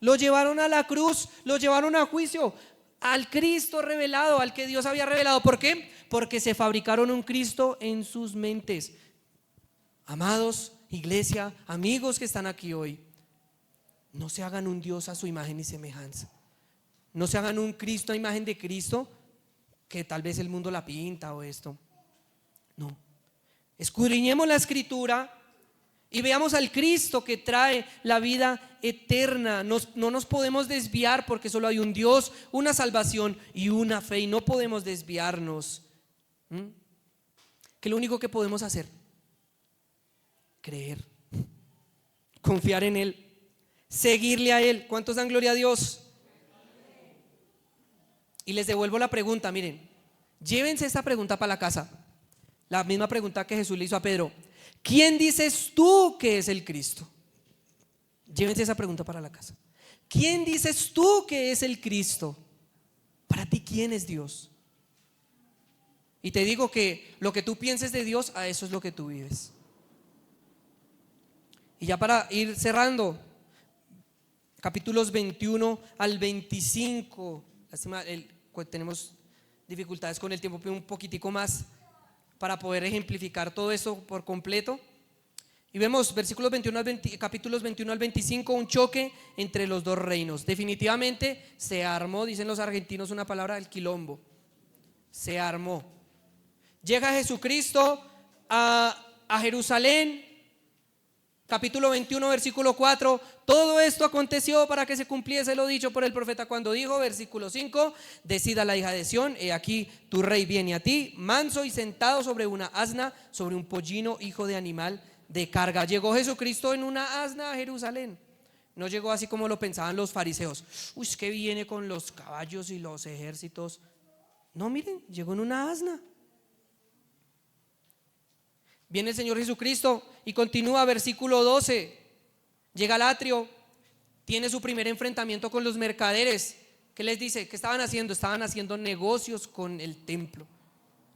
Speaker 1: lo llevaron a la cruz, lo llevaron a juicio. Al Cristo revelado, al que Dios había revelado. ¿Por qué? Porque se fabricaron un Cristo en sus mentes. Amados, iglesia, amigos que están aquí hoy, no se hagan un Dios a su imagen y semejanza. No se hagan un Cristo a imagen de Cristo, que tal vez el mundo la pinta o esto. No. Escudriñemos la Escritura y veamos al Cristo que trae la vida eterna. No nos podemos desviar, porque solo hay un Dios, una salvación y una fe, y no podemos desviarnos. Que lo único que podemos hacer: creer, confiar en Él, seguirle a Él. ¿Cuántos dan gloria a Dios? Y les devuelvo la pregunta, miren, llévense esta pregunta para la casa. La misma pregunta que Jesús le hizo a Pedro: ¿quién dices tú que es el Cristo? Llévense esa pregunta para la casa. ¿Quién dices tú que es el Cristo? Para ti, ¿quién es Dios? Y te digo que lo que tú pienses de Dios, a eso es lo que tú vives. Y ya para ir cerrando, capítulos 21 al 25, tenemos dificultades con el tiempo, pero un poquitico más para poder ejemplificar todo eso por completo. Y vemos capítulos 21 al 25, un choque entre los dos reinos. Definitivamente se armó, dicen los argentinos una palabra, el quilombo. Se armó. Llega Jesucristo a Jerusalén, capítulo 21, versículo 4. Todo esto aconteció para que se cumpliese lo dicho por el profeta cuando dijo, versículo 5: decida la hija de Sión, he aquí tu rey viene a ti, manso y sentado sobre una asna, sobre un pollino, hijo de animal de carga. Llegó Jesucristo en una asna a Jerusalén. No llegó así como lo pensaban los fariseos. Uy, es que viene con los caballos y los ejércitos. No, miren, llegó en una asna. Viene el Señor Jesucristo y continúa, versículo 12. Llega al atrio, tiene su primer enfrentamiento con los mercaderes. ¿Qué les dice? ¿Qué estaban haciendo? Estaban haciendo negocios con el templo.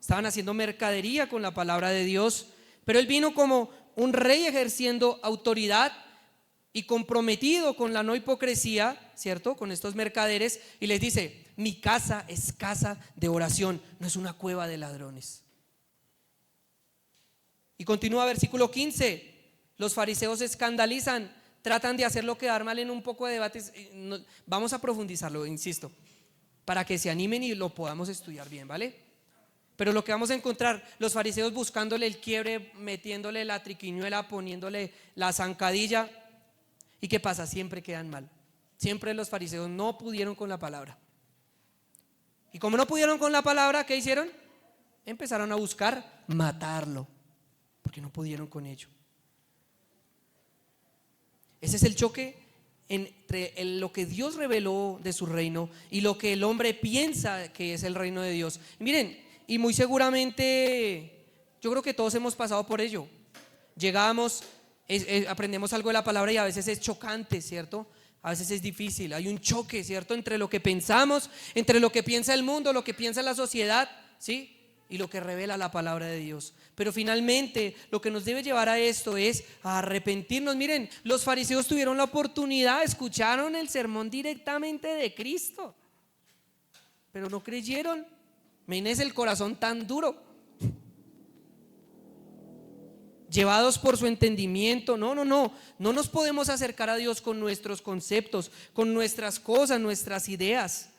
Speaker 1: Estaban haciendo mercadería con la palabra de Dios. Pero él vino como un rey ejerciendo autoridad y comprometido con la no hipocresía, ¿cierto? Con estos mercaderes, y les dice: mi casa es casa de oración, no es una cueva de ladrones. Y continúa versículo 15. Los fariseos se escandalizan, tratan de hacerlo quedar mal en un poco de debates. Vamos a profundizarlo, insisto, para que se animen y lo podamos estudiar bien, ¿vale? Pero lo que vamos a encontrar, los fariseos buscándole el quiebre, metiéndole la triquiñuela, poniéndole la zancadilla. ¿Y qué pasa? Siempre quedan mal. Siempre los fariseos no pudieron con la palabra. Y como no pudieron con la palabra, ¿qué hicieron? Empezaron a buscar matarlo, porque no pudieron con ello. Ese es el choque entre lo que Dios reveló de su reino y lo que el hombre piensa que es el reino de Dios. Miren, y muy seguramente yo creo que todos hemos pasado por ello. Llegamos, aprendemos algo de la palabra y a veces es chocante, ¿cierto? A veces es difícil, hay un choque, ¿cierto? Entre lo que pensamos, entre lo que piensa el mundo, lo que piensa la sociedad, ¿sí? Y lo que revela la palabra de Dios. Pero finalmente lo que nos debe llevar a esto es a arrepentirnos. Miren, los fariseos tuvieron la oportunidad, escucharon el sermón directamente de Cristo, pero no creyeron. Imagínense el corazón tan duro, llevados por su entendimiento. No nos podemos acercar a Dios con nuestros conceptos, con nuestras cosas, nuestras ideas.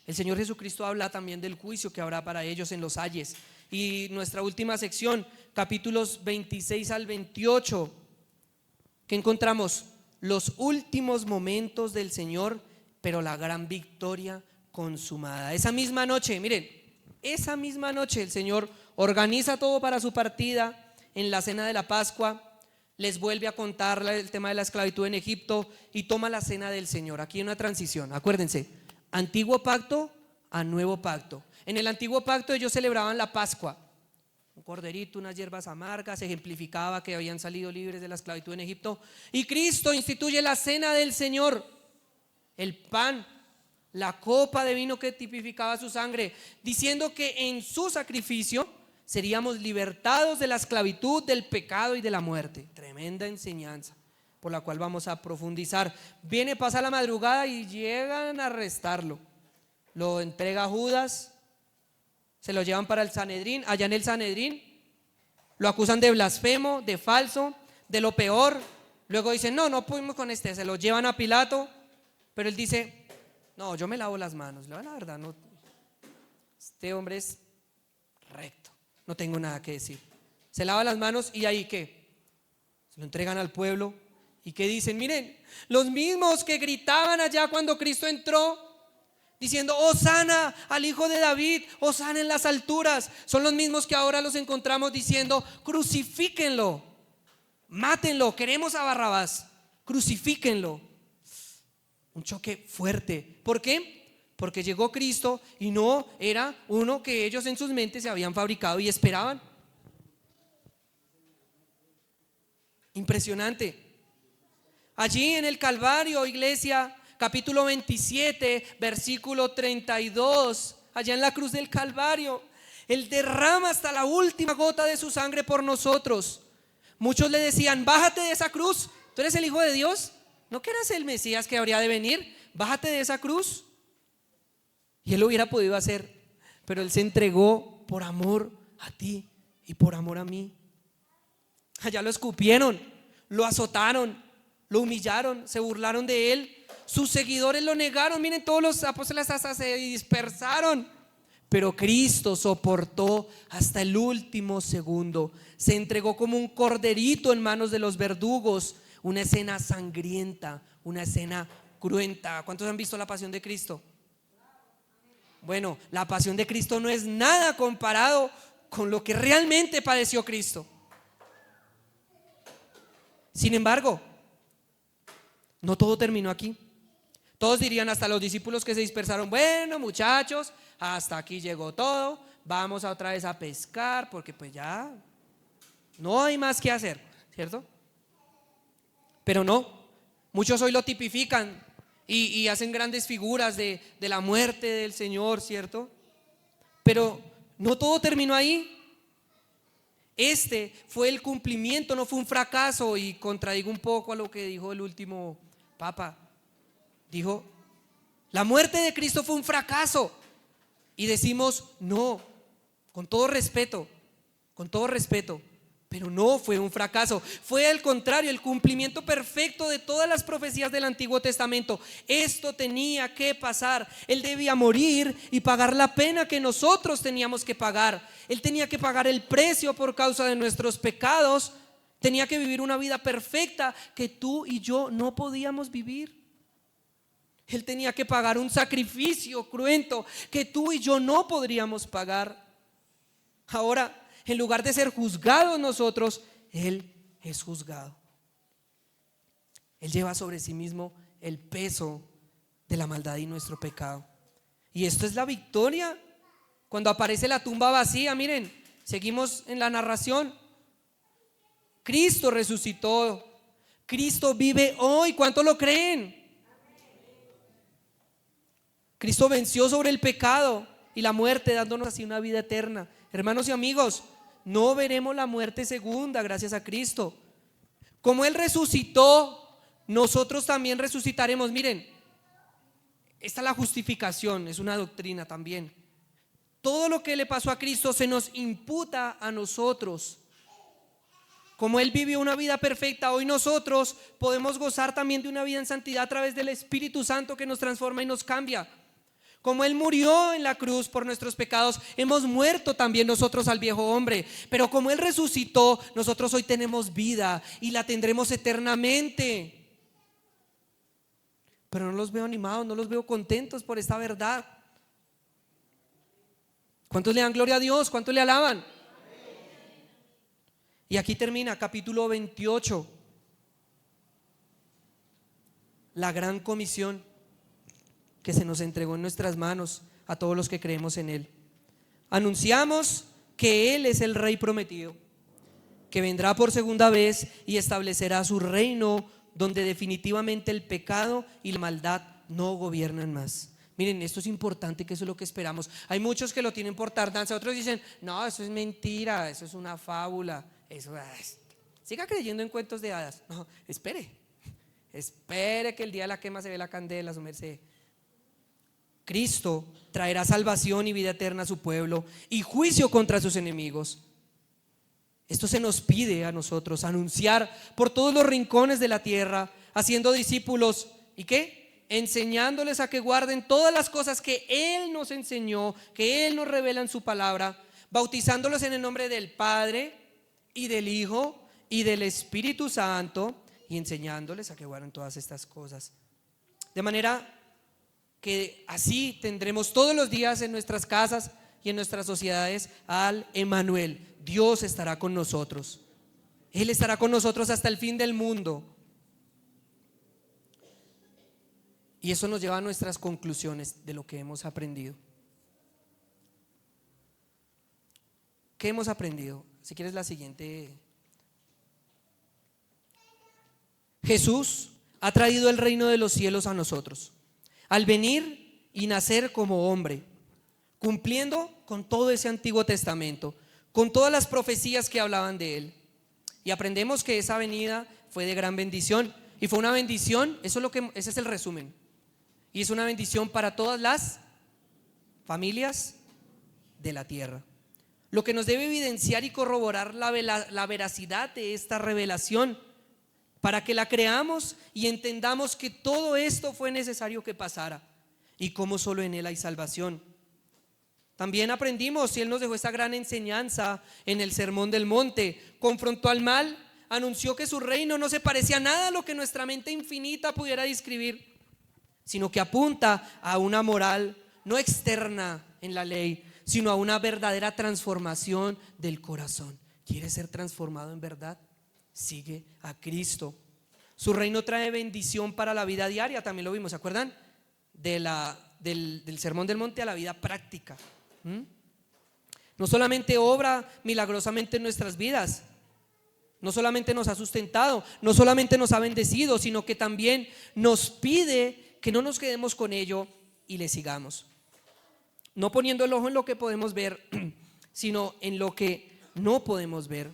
Speaker 1: El Señor Jesucristo habla también del juicio que habrá para ellos en los ayes. Y nuestra última sección, capítulos 26 al 28, ¿qué encontramos? Los últimos momentos del Señor, pero la gran victoria consumada. Esa misma noche, miren, esa misma noche el Señor organiza todo para su partida en la cena de la Pascua. Les vuelve a contar el tema de la esclavitud en Egipto y toma la cena del Señor. Aquí hay una transición, acuérdense, antiguo pacto a nuevo pacto. En el antiguo pacto ellos celebraban la Pascua, un corderito, unas hierbas amargas, ejemplificaba que habían salido libres de la esclavitud en Egipto. Y Cristo instituye la cena del Señor, el pan, la copa de vino que tipificaba su sangre, diciendo que en su sacrificio seríamos libertados de la esclavitud, del pecado y de la muerte. Tremenda enseñanza por la cual vamos a profundizar. Pasa la madrugada y llegan a arrestarlo. Lo entrega Judas, se lo llevan para el Sanedrín. Allá en el Sanedrín lo acusan de blasfemo, de falso, de lo peor. Luego dicen: no pudimos con este. Se lo llevan a Pilato, pero él dice: no, yo me lavo las manos. La verdad, no, este hombre es recto, no tengo nada que decir. Se lava las manos y ahí ¿qué? Se lo entregan al pueblo. ¿Y qué dicen? Miren, los mismos que gritaban allá cuando Cristo entró, diciendo: Hosana al hijo de David, Hosana en las alturas, son los mismos que ahora los encontramos diciendo: crucifíquenlo, mátenlo, queremos a Barrabás, crucifíquenlo. Un choque fuerte. ¿Por qué? Porque llegó Cristo y no era uno que ellos en sus mentes se habían fabricado y esperaban. Impresionante. Allí en el Calvario, iglesia, capítulo 27, versículo 32, allá en la cruz del Calvario, Él derrama hasta la última gota de su sangre por nosotros. Muchos le decían: bájate de esa cruz, tú eres el Hijo de Dios, ¿no que eras el Mesías que habría de venir? Bájate de esa cruz. Y Él lo hubiera podido hacer, pero Él se entregó por amor a ti y por amor a mí. Allá lo escupieron, lo azotaron, lo humillaron, se burlaron de Él. Sus seguidores lo negaron. Miren, todos los apóstoles hasta se dispersaron. Pero Cristo soportó hasta el último segundo. Se entregó como un corderito en manos de los verdugos. Una escena sangrienta, una escena cruenta. ¿Cuántos han visto la pasión de Cristo? Bueno, la pasión de Cristo no es nada comparado con lo que realmente padeció Cristo. Sin embargo, no todo terminó aquí. Todos dirían, hasta los discípulos que se dispersaron: bueno, muchachos, hasta aquí llegó todo, vamos otra vez a pescar, porque pues ya no hay más que hacer, ¿cierto? Pero no, muchos hoy lo tipifican y hacen grandes figuras de la muerte del Señor, ¿cierto? Pero no todo terminó ahí. Este fue el cumplimiento, no fue un fracaso. Y contradigo un poco a lo que dijo el último Papa. Dijo: la muerte de Cristo fue un fracaso. Y decimos: no, con todo respeto, pero no fue un fracaso. Fue al contrario, el cumplimiento perfecto de todas las profecías del Antiguo Testamento. Esto tenía que pasar. Él debía morir y pagar la pena que nosotros teníamos que pagar. Él tenía que pagar el precio por causa de nuestros pecados. Tenía que vivir una vida perfecta que tú y yo no podíamos vivir. Él tenía que pagar un sacrificio cruento que tú y yo no podríamos pagar. Ahora, en lugar de ser juzgados nosotros, Él es juzgado. Él lleva sobre sí mismo el peso de la maldad y nuestro pecado. Y esto es la victoria. Cuando aparece la tumba vacía, miren, seguimos en la narración. Cristo resucitó. Cristo vive hoy. ¿Cuánto lo creen? Cristo venció sobre el pecado y la muerte, dándonos así una vida eterna. Hermanos y amigos, no veremos la muerte segunda gracias a Cristo. Como Él resucitó, nosotros también resucitaremos. Miren, esta es la justificación, es una doctrina también. Todo lo que le pasó a Cristo se nos imputa a nosotros. Como Él vivió una vida perfecta, hoy nosotros podemos gozar también de una vida en santidad a través del Espíritu Santo que nos transforma y nos cambia. Como Él murió en la cruz por nuestros pecados, hemos muerto también nosotros al viejo hombre. Pero como Él resucitó, nosotros hoy tenemos vida y la tendremos eternamente. Pero no los veo animados, no los veo contentos por esta verdad. ¿Cuántos le dan gloria a Dios? ¿Cuántos le alaban? Y aquí termina capítulo 28. La gran comisión que se nos entregó en nuestras manos a todos los que creemos en Él. Anunciamos que Él es el Rey prometido, que vendrá por segunda vez y establecerá su reino, donde definitivamente el pecado y la maldad no gobiernan más. Miren, esto es importante, que eso es lo que esperamos. Hay muchos que lo tienen por tardanza, otros dicen: no, eso es mentira, eso es una fábula, eso es. Siga creyendo en cuentos de hadas. No, espere que el día de la quema se ve la candela, su merced. Cristo traerá salvación y vida eterna a su pueblo y juicio contra sus enemigos. Esto se nos pide a nosotros, anunciar por todos los rincones de la tierra, haciendo discípulos. ¿Y qué? Enseñándoles a que guarden todas las cosas que Él nos enseñó, que Él nos revela en su palabra, bautizándolos en el nombre del Padre y del Hijo y del Espíritu Santo, y enseñándoles a que guarden todas estas cosas. De manera que así tendremos todos los días en nuestras casas y en nuestras sociedades al Emmanuel. Dios estará con nosotros. Él estará con nosotros hasta el fin del mundo. Y eso nos lleva a nuestras conclusiones de lo que hemos aprendido. ¿Qué hemos aprendido? Si quieres la siguiente. Jesús ha traído el reino de los cielos a nosotros al venir y nacer como hombre, cumpliendo con todo ese Antiguo Testamento, con todas las profecías que hablaban de él. Y aprendemos que esa venida fue de gran bendición. Y fue una bendición, ese es el resumen. Y es una bendición para todas las familias de la tierra. Lo que nos debe evidenciar y corroborar la veracidad de esta revelación, para que la creamos y entendamos que todo esto fue necesario que pasara y cómo solo en Él hay salvación. También aprendimos, y Él nos dejó esta gran enseñanza en el Sermón del Monte. Confrontó al mal, anunció que su reino no se parecía a nada a lo que nuestra mente infinita pudiera describir, sino que apunta a una moral no externa en la ley, sino a una verdadera transformación del corazón. ¿Quieres ser transformado en verdad? Sigue a Cristo. Su reino trae bendición para la vida diaria, también lo vimos, ¿se acuerdan? Del Sermón del Monte a la vida práctica. No solamente obra milagrosamente en nuestras vidas, no solamente nos ha sustentado, no solamente nos ha bendecido, sino que también nos pide que no nos quedemos con ello y le sigamos. No poniendo el ojo en lo que podemos ver, sino en lo que no podemos ver.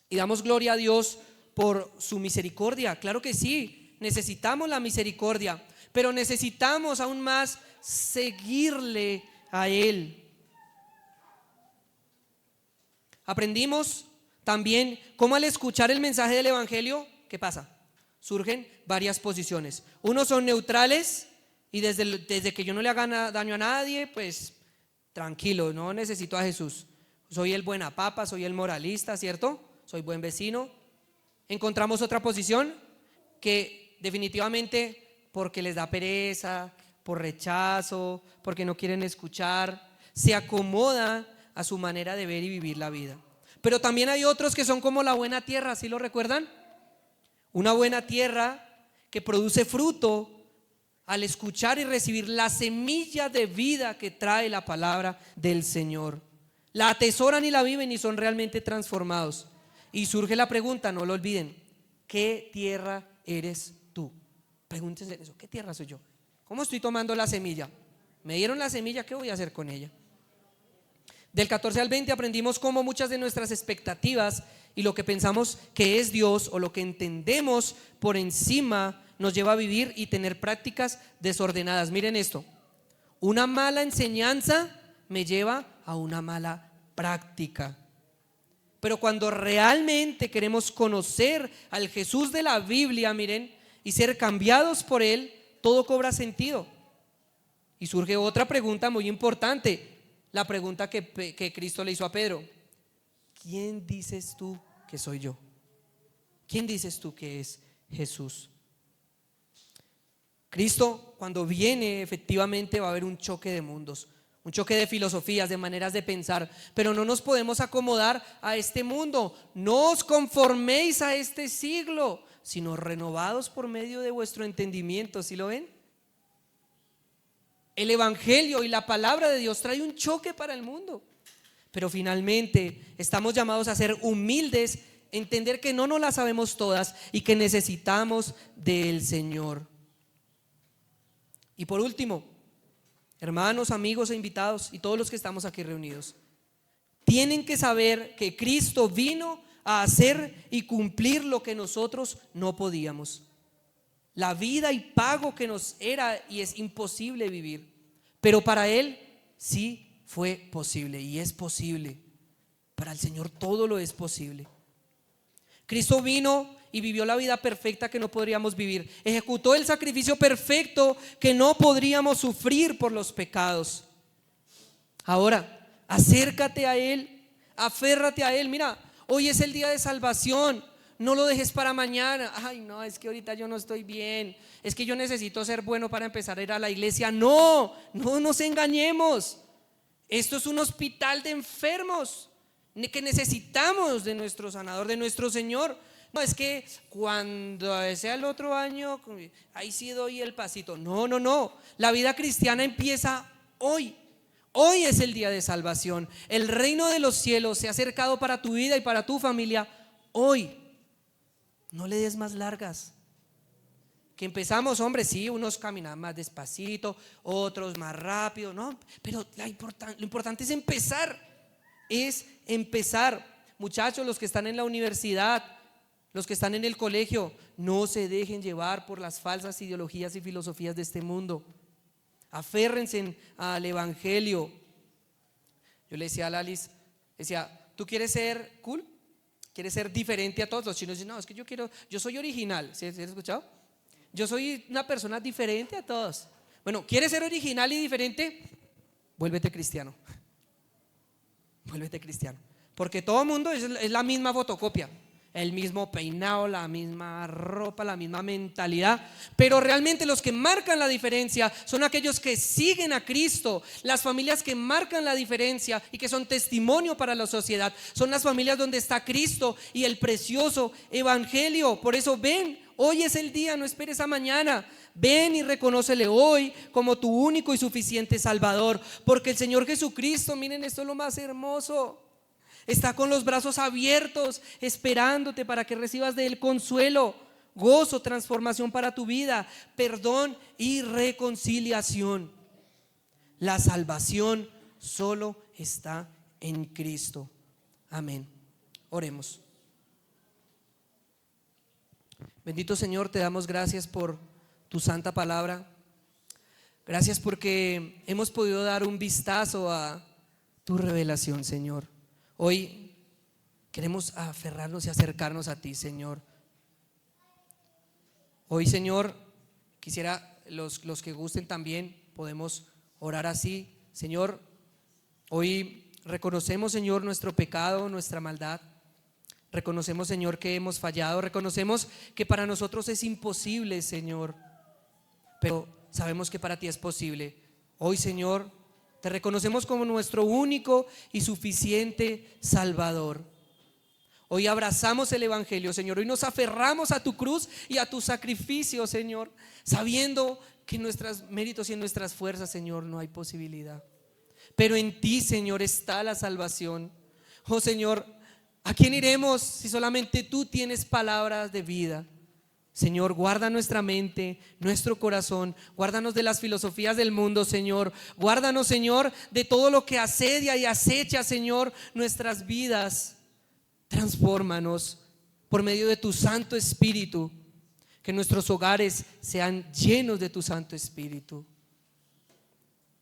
Speaker 1: Y damos gloria a Dios por su misericordia. Claro que sí, necesitamos la misericordia, pero necesitamos aún más seguirle a Él. Aprendimos también cómo al escuchar el mensaje del Evangelio, ¿qué pasa? Surgen varias posiciones. Unos son neutrales y desde que yo no le haga daño a nadie, pues tranquilo, no necesito a Jesús. Soy el buena papa, soy el moralista, ¿cierto? Soy buen vecino. Encontramos otra posición que definitivamente, porque les da pereza, por rechazo, porque no quieren escuchar, se acomoda a su manera de ver y vivir la vida. Pero también hay otros que son como la buena tierra, ¿sí lo recuerdan? Una buena tierra que produce fruto al escuchar y recibir la semilla de vida que trae la palabra del Señor. La atesoran y la viven y son realmente transformados. Y surge la pregunta, no lo olviden: ¿qué tierra eres tú? Pregúntense eso, ¿qué tierra soy yo? ¿Cómo estoy tomando la semilla? Me dieron la semilla, ¿qué voy a hacer con ella? Del 14 al 20 aprendimos cómo muchas de nuestras expectativas y lo que pensamos que es Dios o lo que entendemos por encima nos lleva a vivir y tener prácticas desordenadas. Miren esto: una mala enseñanza me lleva a una mala práctica. Pero cuando realmente queremos conocer al Jesús de la Biblia, miren, y ser cambiados por Él, todo cobra sentido. Y surge otra pregunta muy importante, la pregunta que Cristo le hizo a Pedro: ¿quién dices tú que soy yo? ¿Quién dices tú que es Jesús? Cristo, cuando viene, efectivamente va a haber un choque de mundos, un choque de filosofías, de maneras de pensar, pero no nos podemos acomodar a este mundo. No os conforméis a este siglo, sino renovados por medio de vuestro entendimiento. ¿Sí lo ven? El Evangelio y la palabra de Dios trae un choque para el mundo, pero finalmente estamos llamados a ser humildes, entender que no nos las sabemos todas y que necesitamos del Señor. Y por último, hermanos, amigos e invitados y todos los que estamos aquí reunidos, tienen que saber que Cristo vino a hacer y cumplir lo que nosotros no podíamos. La vida y pago que nos era y es imposible vivir, pero para Él sí fue posible y es posible. Para el Señor todo lo es posible. Cristo vino y vivió la vida perfecta que no podríamos vivir. Ejecutó el sacrificio perfecto que no podríamos sufrir por los pecados. Ahora, acércate a Él, aférrate a Él. Mira, hoy es el día de salvación. No lo dejes para mañana. Ay, no, es que ahorita yo no estoy bien. Es que yo necesito ser bueno para empezar a ir a la iglesia. No nos engañemos. Esto es un hospital de enfermos. que necesitamos de nuestro sanador, de nuestro Señor. No es que cuando sea el otro año, ahí sí doy el pasito. No, no, no. La vida cristiana empieza hoy. Hoy es el día de salvación. El reino de los cielos se ha acercado para tu vida y para tu familia hoy. No le des más largas. Que empezamos, hombre, sí, unos caminan más despacito, otros más rápido, no, pero lo importante es empezar. Es empezar. Muchachos, los que están en la universidad, los que están en el colegio, no se dejen llevar por las falsas ideologías y filosofías de este mundo. Aférrense al evangelio. Yo le decía a Lalis, decía, ¿tú quieres ser cool? ¿Quieres ser diferente a todos? Los chinos dicen, no, es que yo soy original. ¿Sí has escuchado? Yo soy una persona diferente a todos. Bueno, ¿quieres ser original y diferente? Vuélvete cristiano. Vuélvete cristiano. Porque todo el mundo es la misma fotocopia. El mismo peinado, la misma ropa, la misma mentalidad. Pero realmente los que marcan la diferencia son aquellos que siguen a Cristo. Las familias que marcan la diferencia y que son testimonio para la sociedad son las familias donde está Cristo y el precioso evangelio. Por eso ven, hoy es el día, no esperes a mañana. Ven y reconócele hoy como tu único y suficiente Salvador. Porque el Señor Jesucristo, miren, esto es lo más hermoso, está con los brazos abiertos esperándote para que recibas de Él consuelo, gozo, transformación para tu vida, perdón y reconciliación. La salvación solo está en Cristo. Amén. Oremos. Bendito Señor, te damos gracias por tu santa palabra. Gracias porque hemos podido dar un vistazo a tu revelación, Señor. Hoy queremos aferrarnos y acercarnos a ti, Señor. Hoy, Señor, quisiera los que gusten también, podemos orar así. Señor, hoy reconocemos, Señor, nuestro pecado, nuestra maldad. Reconocemos, Señor, que hemos fallado. Reconocemos que para nosotros es imposible, Señor, pero sabemos que para ti es posible. Hoy, Señor, te reconocemos como nuestro único y suficiente Salvador. Hoy abrazamos el evangelio, Señor. Hoy nos aferramos a tu cruz y a tu sacrificio, Señor, sabiendo que en nuestros méritos y en nuestras fuerzas, Señor, no hay posibilidad. Pero en ti, Señor, está la salvación. Oh, Señor, ¿a quién iremos si solamente tú tienes palabras de vida? Señor, guarda nuestra mente, nuestro corazón, guárdanos de las filosofías del mundo, Señor. Guárdanos, Señor, de todo lo que asedia y acecha, Señor, nuestras vidas. Transfórmanos por medio de tu Santo Espíritu, que nuestros hogares sean llenos de tu Santo Espíritu.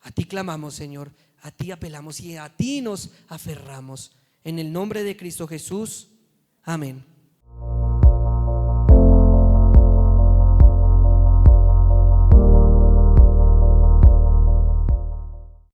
Speaker 1: A ti clamamos, Señor, a ti apelamos y a ti nos aferramos. En el nombre de Cristo Jesús, amén.